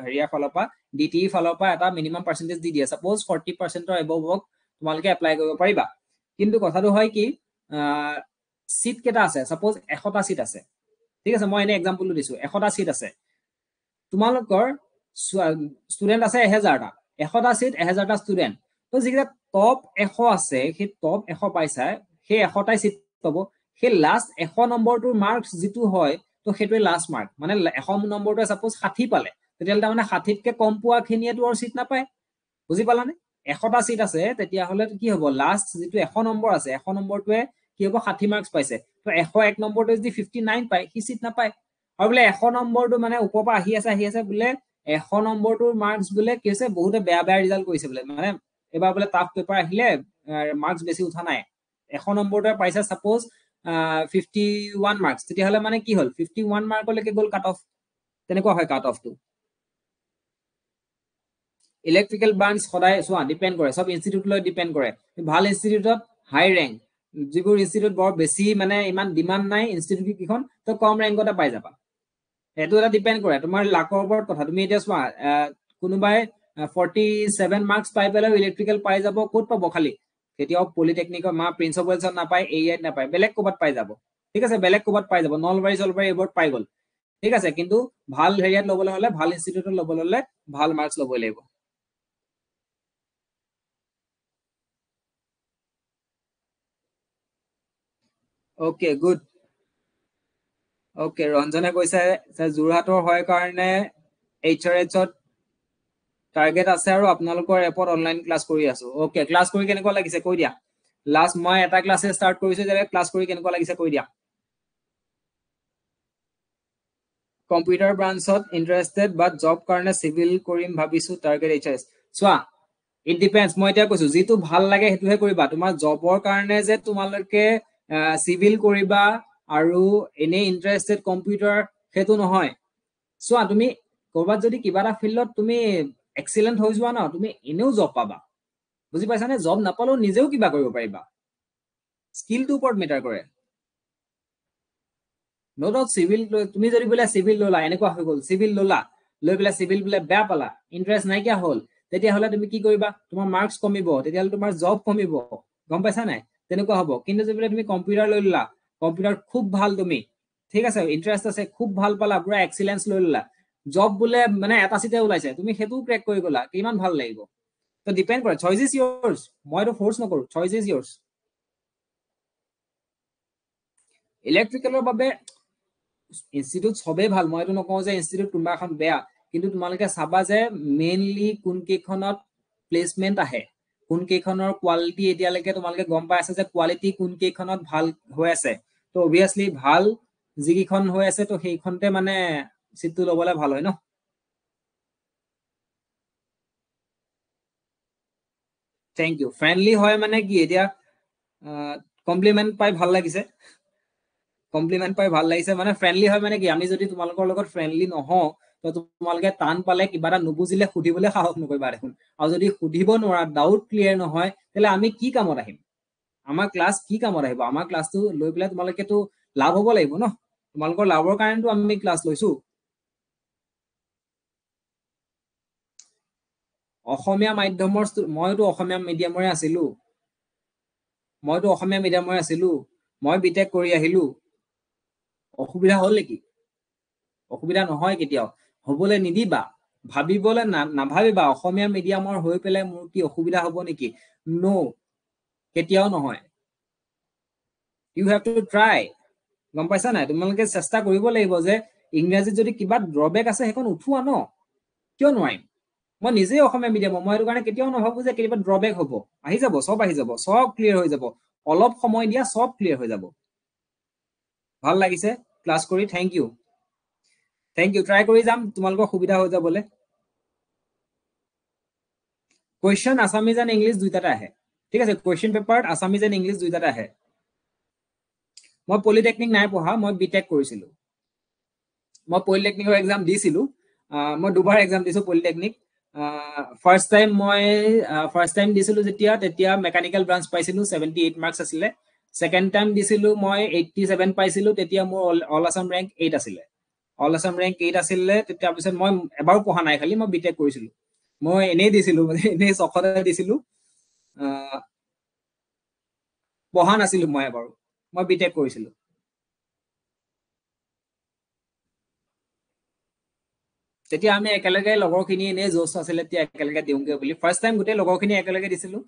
হেৰিয়াৰ ফালৰ পৰা DTE ফালৰ পৰা এটা মিনিমাম পাৰ্চেন্টেজ দি দিয়ে সাপোজ 40%ৰ এবভ হওক তোমালোকে এপ্লাই কৰিব পাৰিবা কিন্তু কথাটো হয় কি সিট কেটা আছে সাপোজ 100টা সিট আছে ঠিক আছে মই এনে এক্সাম্পলটো দিছো 100টা সিট আছে তোমালোকৰ ষ্টুডেন্ট আছে 1000টা 100টা সিট 1000টা ষ্টুডেন্ট তো যিকেইটা টপ 100 আছে সেই টপ 100 পাইছা সেই 100টাই সিট পাব সেই লাষ্ট 100 নম্বৰটোৰ মাৰ্কস যিটো হয় তো সেইটোৱে লাষ্ট মাৰ্ক মানে 100 নম্বৰটো সাপোজ 60 পালে তেতিয়াহ'লে তাৰমানে 60তকে কম পোৱা খিনিয়েটো আৰু সিট নাপায় বুজি পালানে 100টা সিট আছে তেতিয়াহ'লে কি হ'ব লাষ্ট যিটো 100 নম্বৰ আছে 100 নম্বৰটোৱে কি হ'ব 60 মাৰ্কস পাইছে তো 101 নম্বৰটো যদি 59 পায় সি সিট নাপায় আৰু বোলে 100 নম্বৰটো মানে ওপৰৰ পৰা আহি আছে বোলে 100 নম্বৰটোৰ মাৰ্কস বোলে কি হৈছে বহুতে বেয়া ৰিজাল্ট কৰিছে বোলে মানে এবাৰ বোলে টাফ পেপাৰ আহিলে মাৰ্কস বেছি উঠা নাই 100 নম্বৰটোৱে পাইছে সাপোজ 51 মাৰ্কস তেতিয়াহ'লে মানে কি হ'ল 51 মাৰ্কলৈকে গ'ল কাট অফ তেনেকুৱা হয় কাট অফটো ইলেক্ট্ৰিকেল ব্ৰাঞ্চ সদায় চোৱা ডিপেন্ড কৰে সব ইনষ্টিটিউটলৈ ডিপেন্ড কৰে ভাল ইনষ্টিটিউটত হাই ৰেংক যিবোৰ ইনষ্টিটিউট বৰ বেছি মানে ইমান ডিমান্ড নাই ইনষ্টিটিউট কিখন তো কম ৰেংকতে পাই যাবা সেইটো এটা ডিপেন্ড কৰে তোমাৰ লাকৰ ওপৰত কথা তুমি এতিয়া চোৱা কোনোবাই 47 মাৰ্কস পাই পেলাই ইলেক্ট্ৰিকেল পাই যাব ক'ত পাব খালি কেতিয়াও পলিটেকনিকৰ প্ৰিন্স অফ ৱেলছত নাপায় এইয়াত নাপায় বেলেগ ক'বাত পাই যাব ঠিক আছে বেলেগ ক'বাত পাই যাব নলবাৰী চলবাৰী এইবোৰত পাই গ'ল ঠিক আছে কিন্তু ভাল হেৰিয়াত ল'বলৈ হ'লে ভাল ইনষ্টিটিউটত ল'বলৈ হ'লে ভাল মাৰ্কস ল'বই লাগিব ওকে গুড ওকে ৰঞ্জনে কৈছে যোৰহাটৰ হয় কাৰণে HRHত টাৰ্গেট আছে আৰু আপোনালোকৰ এপত অনলাইন ক্লাছ কৰি আছো ওকে ক্লাছ কৰি কেনেকুৱা লাগিছে কৈ দিয়া লাষ্ট মই এটা ক্লাছে ষ্টাৰ্ট কৰিছো যে ক্লাছ কৰি কেনেকুৱা লাগিছে কৈ দিয়া কম্পিউটাৰ ব্ৰাঞ্চত ইন্টাৰেষ্টেড বাট জব কাৰণে সিভিল কৰিম ভাবিছো টাৰ্গেট HRH চোৱা ইট ডিপেন্ডস মই এতিয়া কৈছো যিটো ভাল লাগে সেইটোহে কৰিবা তোমাৰ জবৰ কাৰণে যে তোমালোকে সিভিল কৰিবা আৰু এনে ইন্টাৰেষ্টেড কম্পিউটাৰ সেইটো নহয় চোৱা তুমি কৰবাত যদি কিবা এটা ফিল্ডত তুমি এক্সিলেন্ট হৈ যোৱা ন তুমি এনেও জব পাবা বুজি পাইছানে জব নাপালেও নিজেও কিবা কৰিব পাৰিবা স্কিলটোৰ ওপৰত মেটাৰ কৰে নো ডাউট সিভিল তুমি যদি বোলে সিভিল ললা এনেকুৱা হৈ গ'ল সিভিল ললা লৈ পেলাই সিভিল বোলে বেয়া পালা ইন্টাৰেষ্ট নাইকিয়া হ'ল তেতিয়াহ'লে তুমি কি কৰিবা তোমাৰ মাৰ্কস কমিব তেতিয়াহ'লে তোমাৰ জব কমিব গম পাইছা নাই তেনেকুৱা হ'ব কিন্তু যদি বোলে তুমি কম্পিউটাৰ লৈ ললা কম্পিউটাৰ খুব ভাল তুমি ঠিক আছে ইন্টাৰেষ্ট আছে খুব ভাল পালা পুৰা এক্সিলেন্স লৈ ললা জব বোলে মানে এটা চিটে ওলাইছে তুমি সেইটোও ক্ৰেক কৰি গ'লা কিমান ভাল লাগিব তো ডিপেন্ড কৰে চইচ ইজ yours মইতো ফোৰ্স নকৰো চইচ ইজ yours ইলেক্ট্ৰিকেলৰ বাবে ইনষ্টিটিউট সবেই ভাল, মই এইটো নকওঁ যে ইনষ্টিটিউট কোনোবা এখন বেয়া, কিন্তু তোমালোকে চাবা যে মেইনলি কোন কেইখনত প্লেচমেণ্ট আহে, কোন কেইখনৰ কোৱালিটি এতিয়ালৈকে তোমালোকে গম পাই আছে যে কোৱালিটি কোন কেইখনত ভাল হৈ আছে। তো অবভিয়াছলি ভাল যিকেইখন হৈ আছে তো সেইখনতে মানে চিটটো ল'বলৈ ভাল হয় ন। Thank U. ফ্ৰেণ্ডলি হয় মানে কি, এতিয়া কমপ্লিমেণ্ট পাই ভাল লাগিছে, কমপ্লিমেণ্ট পাই ভাল লাগিছে মানে ফ্ৰেণ্ডলি হয় মানে কি, আমি যদি তোমালোকৰ লগত ফ্ৰেণ্ডলি নহওঁ তো তোমালোকে টান পালে কিবা এটা নুবুজিলে সুধিবলৈ সাহস নকৰিবা দেখোন। আৰু যদি সুধিব নোৱাৰা, ডাউট ক্লিয়াৰ নহয়, তেতিয়াহ'লে আমি কি কামত আহিম, আমাৰ ক্লাছ কি কামত আহিব? আমাৰ ক্লাছটো লৈ পেলাই তোমালোকেতো লাভ হ'ব লাগিব ন, তোমালোকৰ লাভৰ কাৰণেতো আমি ক্লাছ লৈছো। অসমীয়া মাধ্যমৰ মইতো অসমীয়া মিডিয়ামৰে আছিলো, মই বিটেক কৰি আহিলো। অসুবিধা হ'ল নেকি? অসুবিধা নহয় কেতিয়াও, হ'বলৈ নিদিবা, ভাবিবলৈ নাভাবিবা অসমীয়া মিডিয়ামৰ হৈ পেলাই মোৰ কি অসুবিধা হ'ব নেকি। ন' কেতিয়াও নহয়। ইউ হেভ টু ট্ৰাই, গম পাইছা নাই? তোমালোকে চেষ্টা কৰিব লাগিব যে ইংৰাজীত যদি কিবা ড্ৰবেক আছে সেইখন উঠোৱা ন, কিয় নোৱাৰিম? মই নিজেই অসমীয়া মিডিয়ামৰ, মই সেইটো কাৰণে কেতিয়াও নাভাবো যে কেতিয়াবা ড্ৰবেক হ'ব। আহি যাব, চব আহি যাব, চব ক্লিয়াৰ হৈ যাব, অলপ সময় দিয়া চব ক্লিয়াৰ হৈ যাব। ভাল লাগিছে ক্লাছ কৰি, thank you, thank you. Try কৰি যাম তোমালোকৰ সুবিধা হৈ যাবলৈ। কুৱেশ্যন আছামিজ এণ্ড ইংলিছ দুইটাতে আহে, ঠিক আছে? কুৱেশ্যন পেপাৰত আছামিজ এণ্ড ইংলিছ দুইটাতে আহে। মই পলিটেকনিক নাই পঢ়া, মই বিটেক কৰিছিলো। মই পলিটেকনিকৰ এক্সাম দিছিলো, মই দুবাৰ এক্সাম দিছো পলিটেকনিক। ফাৰ্ষ্ট টাইম দিছিলো যেতিয়া, তেতিয়া মেকানিকেল ব্ৰাঞ্চ পাইছিলো, 78 মাৰ্কছ আছিলে। ছেকেণ্ড টাইম দিছিলো মই 87 পাইছিলো, তেতিয়া মোৰ অল আছাম ৰেংক 8 আছিলে। অল আছাম ৰেংক 8 আছিলে, তেতিয়া পিছত মই এবাৰো পঢ়া নাই, খালি মই বিটেক কৰিছিলো। মই এনেই দিছিলো, মানে এনেই চখতে দিছিলো, পঢ়া নাছিলো মই এবাৰো, মই বিটেক কৰিছিলো। তেতিয়া আমি একেলগে লগৰখিনি এনেই জোচ আছিলে, তেতিয়া একেলগে দিওঁগে বুলি ফাৰ্ষ্ট টাইম গোটেই লগৰখিনি একেলগে দিছিলো।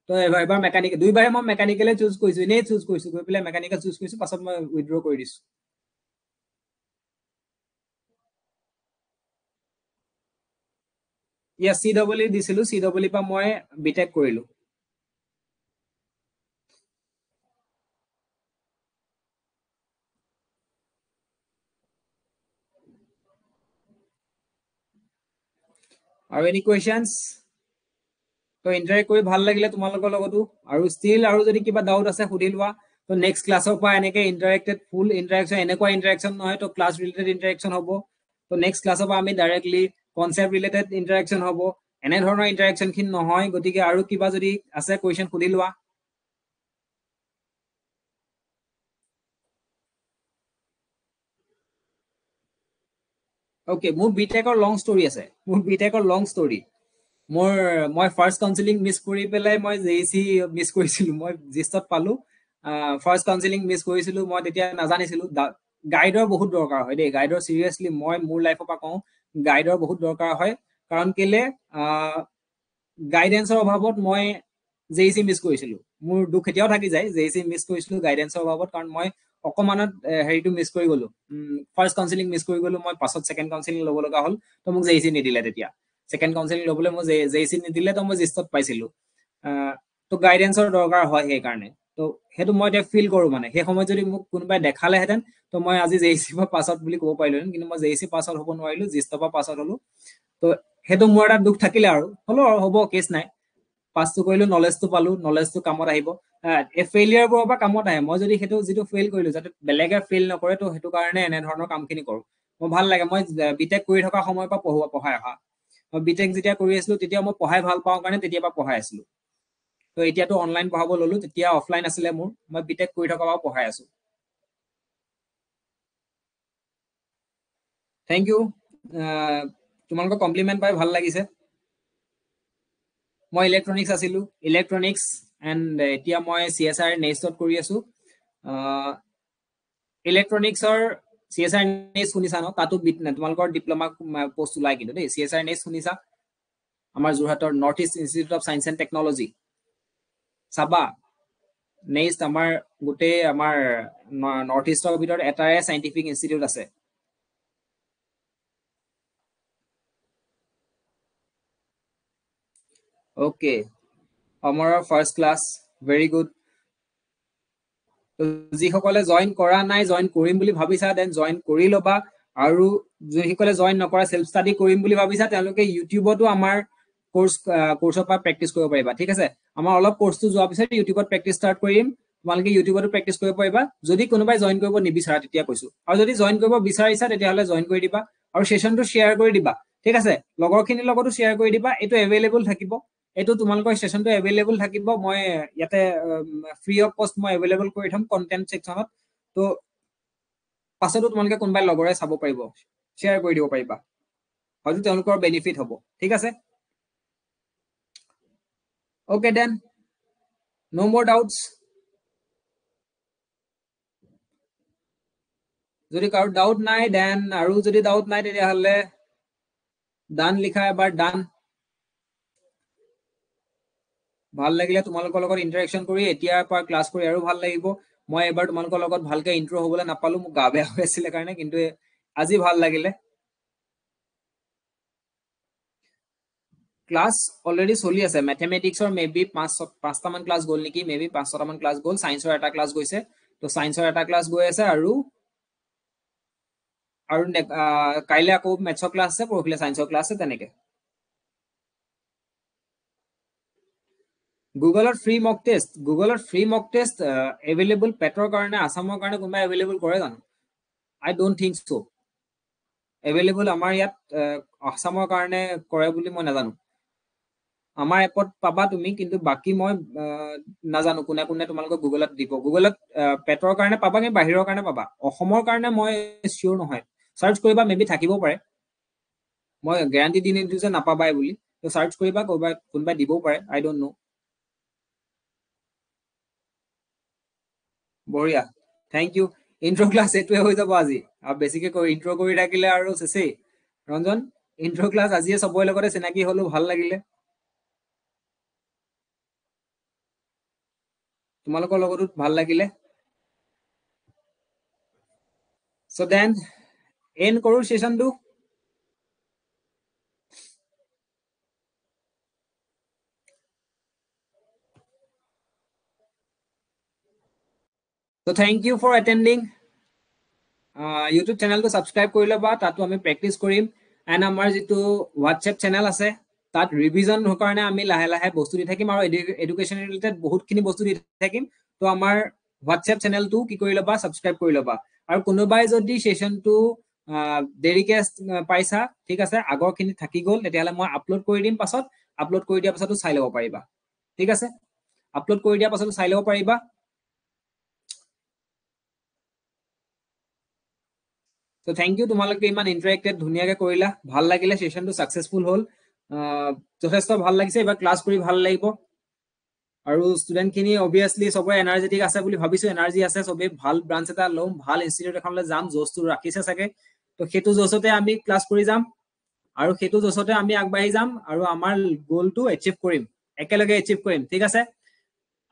তো এবাৰ মেকানিকেল, দুইবাৰে মই মেকানিকেলে চুজ কৰিছো, এনেই চুজ কৰিছো, গৈ পেলাই মেকানিকেল চুজ কৰিছো, পাছত মই উইথড্ৰ কৰি দিছো। ইয়াত চি ডবল ই দিছিলো, চি ডবল ই পৰা মই বিটেক কৰিলো। আৰু এনি কুৱেশ্যনছ? তো ইণ্টাৰেক্ট কৰি ভাল লাগিলে তোমালোকৰ লগতো, আৰু ষ্টিল আৰু যদি কিবা ডাউট আছে সুধি লোৱা। তো নেক্সট ক্লাছৰ পৰা এনেকে ইণ্টাৰেক্টেড, ফুল ইণ্টাৰেকশ্যন, এনেকুৱা ইণ্টাৰেকশ্যন নহয় তো ক্লাছ ৰিলেটেড ইণ্টাৰেকশ্যন হ'ব। তো নেক্সট ক্লাছৰ পৰা আমি ডাইৰেক্টলি কনচেপ্ট ৰিলেটেড ইণ্টাৰেকশ্যন হ'ব, এনেধৰণৰ ইণ্টাৰেকশ্যন খিনি নহয়। গতিকে আৰু কিবা যদি আছে কুৱেশ্যন সুধি লোৱা। অ'কে, মোৰ বিটেকৰ লং ষ্টৰী আছে, মোৰ বিটেকৰ লং ষ্টৰী। মই ফাৰ্ষ্ট কাউন্সিলিং মিছ কৰি পেলাই মই জে.ই.চি মিছ কৰিছিলো, মই জিষ্টত পালো, ফাৰ্ষ্ট কাউন্সিলিং মিছ কৰিছিলো, মই তেতিয়া নাজানিছিলো। গাইডৰ বহুত দৰকাৰ হয় দেই, গাইডৰ চিৰিয়াছলি মই মোৰ লাইফৰ পৰা কওঁ, গাইডৰ বহুত দৰকাৰ হয়। কাৰণ কেলে, গাইডেন্সৰ অভাৱত মই জে.ই.চি মিছ কৰিছিলো। মোৰ দুখ এতিয়াও থাকি যায়, জে.ই.চি মিছ কৰিছিলো গাইডেন্সৰ অভাৱত, কাৰণ মই অকমানত হেৰিটো মিছ কৰি গলো, ফাৰ্ষ্ট কাউন্সিলিং মিছ কৰি গলো। মই পাছত ছেকেণ্ড কাউন্সিলিং ল'ব লগা হ'ল, তো মোক জে.ই.চি নিদিলে তেতিয়া। ছেকেণ্ড কাউন্সিলিং ল'বলৈ মই জে.ই.চি নিদিলে, তো মই জিষ্টত পাইছিলো। তো গাইডেন্সৰ দৰকাৰ হয় সেইকাৰণে। তো সেইটো মই এতিয়া ফিল কৰো, মানে সেই সময়ত যদি মোক কোনোবাই দেখালেহেঁতেন তো মই আজি জে.ই.চি পৰা পাছ আউট বুলি ক'ব পাৰিলোহেঁতেন, কিন্তু মই জে.ই.চি পাছ আউট হ'ব নোৱাৰিলো, জিষ্টৰ পৰা পাছ আউট হলো। তো সেইটো মোৰ এটা দুখ থাকিলে, আৰু হলো আৰু হ'ব, কেছ নাই। পাছটো কৰিলো, নলেজটো পালো, নলেজটো কামত আহিব। এই ফেইলিয়াৰবোৰৰ পৰা কামত আহে। মই যদি সেইটো যিটো ফেইল কৰিলো, যাতে বেলেগে ফেইল নকৰে, তো সেইটো কাৰণে এনেধৰণৰ কামখিনি কৰো। মোৰ ভাল লাগে, মই বিটেক কৰি থকা সময়ৰ পৰা পঢ়াই অহা। মই বিটেক যেতিয়া কৰি আছিলো তেতিয়া মই পঢ়াই ভাল পাওঁ কাৰণে তেতিয়াৰ পৰা পঢ়াই আছিলো। তো এতিয়াতো অনলাইন পঢ়াব ললো, তেতিয়া অফলাইন আছিলে মোৰ, মই বিটেক কৰি থকা পৰা পঢ়াই আছো। থেংক ইউ, তোমালোকৰ কমপ্লিমেণ্ট পাই ভাল লাগিছে। মই ইলেক্ট্ৰনিক্স আছিলো, ইলেক্ট্ৰনিক্স এণ্ড এতিয়া মই CSR নেক্সটত কৰি আছো। ইলেক্ট্ৰনিক্সৰ CSR নেক্সট শুনিছা ন? তাতো তোমালোকৰ ডিপ্ল'মা পষ্ট ওলাই কিন্তু দেই, CSR নেক্সট শুনিছা? আমাৰ যোৰহাটৰ north east institute of science and technology, চাবা। নেক্সট আমাৰ গোটেই আমাৰ নৰ্থ ইষ্টৰ ভিতৰত এটাই চাইণ্টিফিক ইনষ্টিটিউট আছে। ওকে, অমৰৰ ফাৰ্ষ্ট ক্লাছ, ভেৰি গুড। যিসকলে জইন কৰা নাই, জইন কৰিম বুলি ভাবিছা দেন জইন কৰি ল'বা। আৰু যিসকলে জইন নকৰা, সেল্ফ ষ্টাডি কৰিম বুলি ভাবিছা, তেওঁলোকে ইউটিউবতো আমাৰ কোৰ্চৰ পৰা প্ৰেক্টিচ কৰিব পাৰিবা। ঠিক আছে, আমাৰ অলপ কোৰ্চটো যোৱাৰ পিছত ইউটিউবত প্ৰেক্টিচ ষ্টাৰ্ট কৰিম। তোমালোকে ইউটিউবতো প্ৰেক্টিচ কৰিব পাৰিবা, যদি কোনোবাই জইন কৰিব নিবিচাৰা তেতিয়া কৈছো। আৰু যদি জইন কৰিব বিচাৰিছা তেতিয়াহ'লে জইন কৰি দিবা, আৰু সেশনটো শ্বেয়াৰ কৰি দিবা। ঠিক আছে, লগৰখিনিৰ লগতো শ্বেয়াৰ কৰি দিবা। এইটো এভেইলেবল থাকিব, এইটো তোমালোকৰ সেশনটো এভেইলেবল থাকিব। মই ইয়াতে ফ্ৰী অফ কষ্ট মই এভেইলেবল কৰি থম কন্টেন্ট সেকশ্যনত। তো পাছতো তোমালোকে কোনোবাই লগৰে চাব পাৰিব, শ্বেয়াৰ কৰি দিব পাৰিবা, হয়তো তেওঁলোকৰ বেনিফিট হ'ব। ঠিক আছে, অ'কে দেন, নো মোৰ ডাউটছ। যদি কাৰো ডাউট নাই দেন, আৰু যদি ডাউট নাই তেতিয়াহ'লে ডান লিখা এবাৰ, ডান। ভাল লাগিলে তোমালোকৰ লগত ইন্টাৰেকশ্যন কৰি, এতিয়াৰ পৰা ক্লাছ কৰি আৰু ভাল লাগিব। মই এবাৰ তোমালোকৰ লগত ভালকে ইন্ট্ৰ হ'বলৈ নাপালো, মোক গা বেয়া হৈ আছিলে কাৰণে, কিন্তু আজি ভাল লাগিলে। ক্লাছ অলৰেডি চলি আছে, মেথমেটিক্সৰ মে বি 5-6টা মান ক্লাছ গ'ল নেকি, মে বি 5-6টা মান ক্লাছ গ'ল। ছায়েন্সৰ এটা ক্লাছ গৈছে, তো ছায়েন্সৰ এটা ক্লাছ গৈ আছে, আৰু কাইলৈ আকৌ মেথছৰ ক্লাছ আছে, পৰহিলে ছায়েন্সৰ ক্লাছ আছে, তেনেকে। গুগলত ফ্ৰী মক টেষ্ট এভেইলেবল পেটৰ কাৰণে, আছামৰ কাৰণে কোনোবাই এভেইলেবল কৰে জানো? আই ডোন্ট থিংক চ'। এভেইলেবল আমাৰ ইয়াত আছামৰ কাৰণে কৰে বুলি মই নাজানো। আমাৰ এপত পাবা তুমি, কিন্তু বাকী মই নাজানো কোনে কোনে তোমালোকক গুগলত দিব। গুগলত পেটৰ কাৰণে পাবা, কিন্তু বাহিৰৰ কাৰণে পাবা। অসমৰ কাৰণে মই চিয়ৰ নহয়, চাৰ্চ কৰিবা, মে বি থাকিব পাৰে। মই গেৰাণ্টি দি নিদিওঁ যে নাপাবাই বুলি, তো চাৰ্চ কৰিবা, কোনোবাই দিবও পাৰে, আই ডোন্ট নো। বঢ়িয়া, থেংক ইউ। ইন্ট্ৰ ক্লাছ এইটোৱে হৈ যাব আজি, আৰু বেছিকে ইন্ট্ৰ কৰি থাকিলে আৰু চেচেই। ৰঞ্জন, ইন্ট্ৰ ক্লাছ আজিয়ে চবৰে লগতে চিনাকি হলো, ভাল লাগিলে। তোমালোকৰ লগতো ভাল লাগিলে। চ' দেন এণ্ড কৰো সেশনটো। চ' থেংক ইউ ফৰ এটেণ্ডিং। ইউটিউব চেনেলটো ছাবস্ক্ৰাইব কৰি ল'বা, তাতো আমি প্ৰেক্টিচ কৰিম। এণ্ড আমাৰ যিটো হোৱাটছএপ চেনেল আছে, তাত ৰিভিজন কাৰণে আমি লাহে লাহে বস্তু দি থাকিম, আৰু এডুকেশ্যন ৰিলেটেড বহুতখিনি বস্তু দি থাকিম। তো আমাৰ হোৱাটছএপ চেনেলটো কি কৰি ল'বা, ছাবস্ক্ৰাইব কৰি ল'বা। আৰু কোনোবাই যদি সেশনটো দেৰিকে পাইছা, ঠিক আছে, আগৰখিনি থাকি গ'ল, তেতিয়াহ'লে মই আপলোড কৰি দিম পাছত। আপলোড কৰি দিয়াৰ পাছতো চাই ল'ব পাৰিবা। ঠিক আছে, আপলোড কৰি দিয়াৰ পাছতো চাই ল'ব পাৰিবা। তো থেংক ইউ, তোমালোকে ইমান ইণ্টাৰেক্টেড ধুনীয়াকে কৰিলা, ভাল লাগিলে, সেশনটো ছাকচেছফুল হ'ল। যথেষ্ট ভাল লাগিছে, এইবাৰ ক্লাছ কৰি ভাল লাগিব। আৰু ষ্টুডেণ্ট খিনি অবভিয়াছলি চবৰে এনাৰ্জেটিক আছে বুলি ভাবিছো, এনাৰ্জি আছে, চবেই ভাল ব্ৰাঞ্চ এটা ল'ম, ভাল ইনষ্টিটিউট এখনলৈ যাম, জ'চটো ৰাখিছে চাগে। তো সেইটো জ'চতে আমি ক্লাছ কৰি যাম, আৰু সেইটো জ'চতে আমি আগবাঢ়ি যাম, আৰু আমাৰ গ'লটো এচিভ কৰিম, একেলগে এচিভ কৰিম। ঠিক আছে,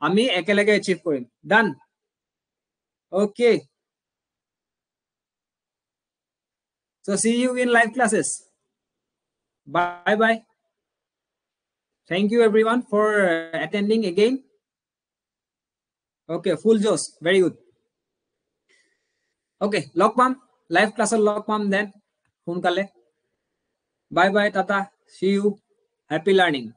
আমি একেলগে এচিভ কৰিম। ডান, okay. So see you in live classes. Bye bye. Thank you everyone for attending again. Okay, full Josh. Very good. Okay, log pam. Live class log pam then. Bye bye, Tata. See you. Happy learning.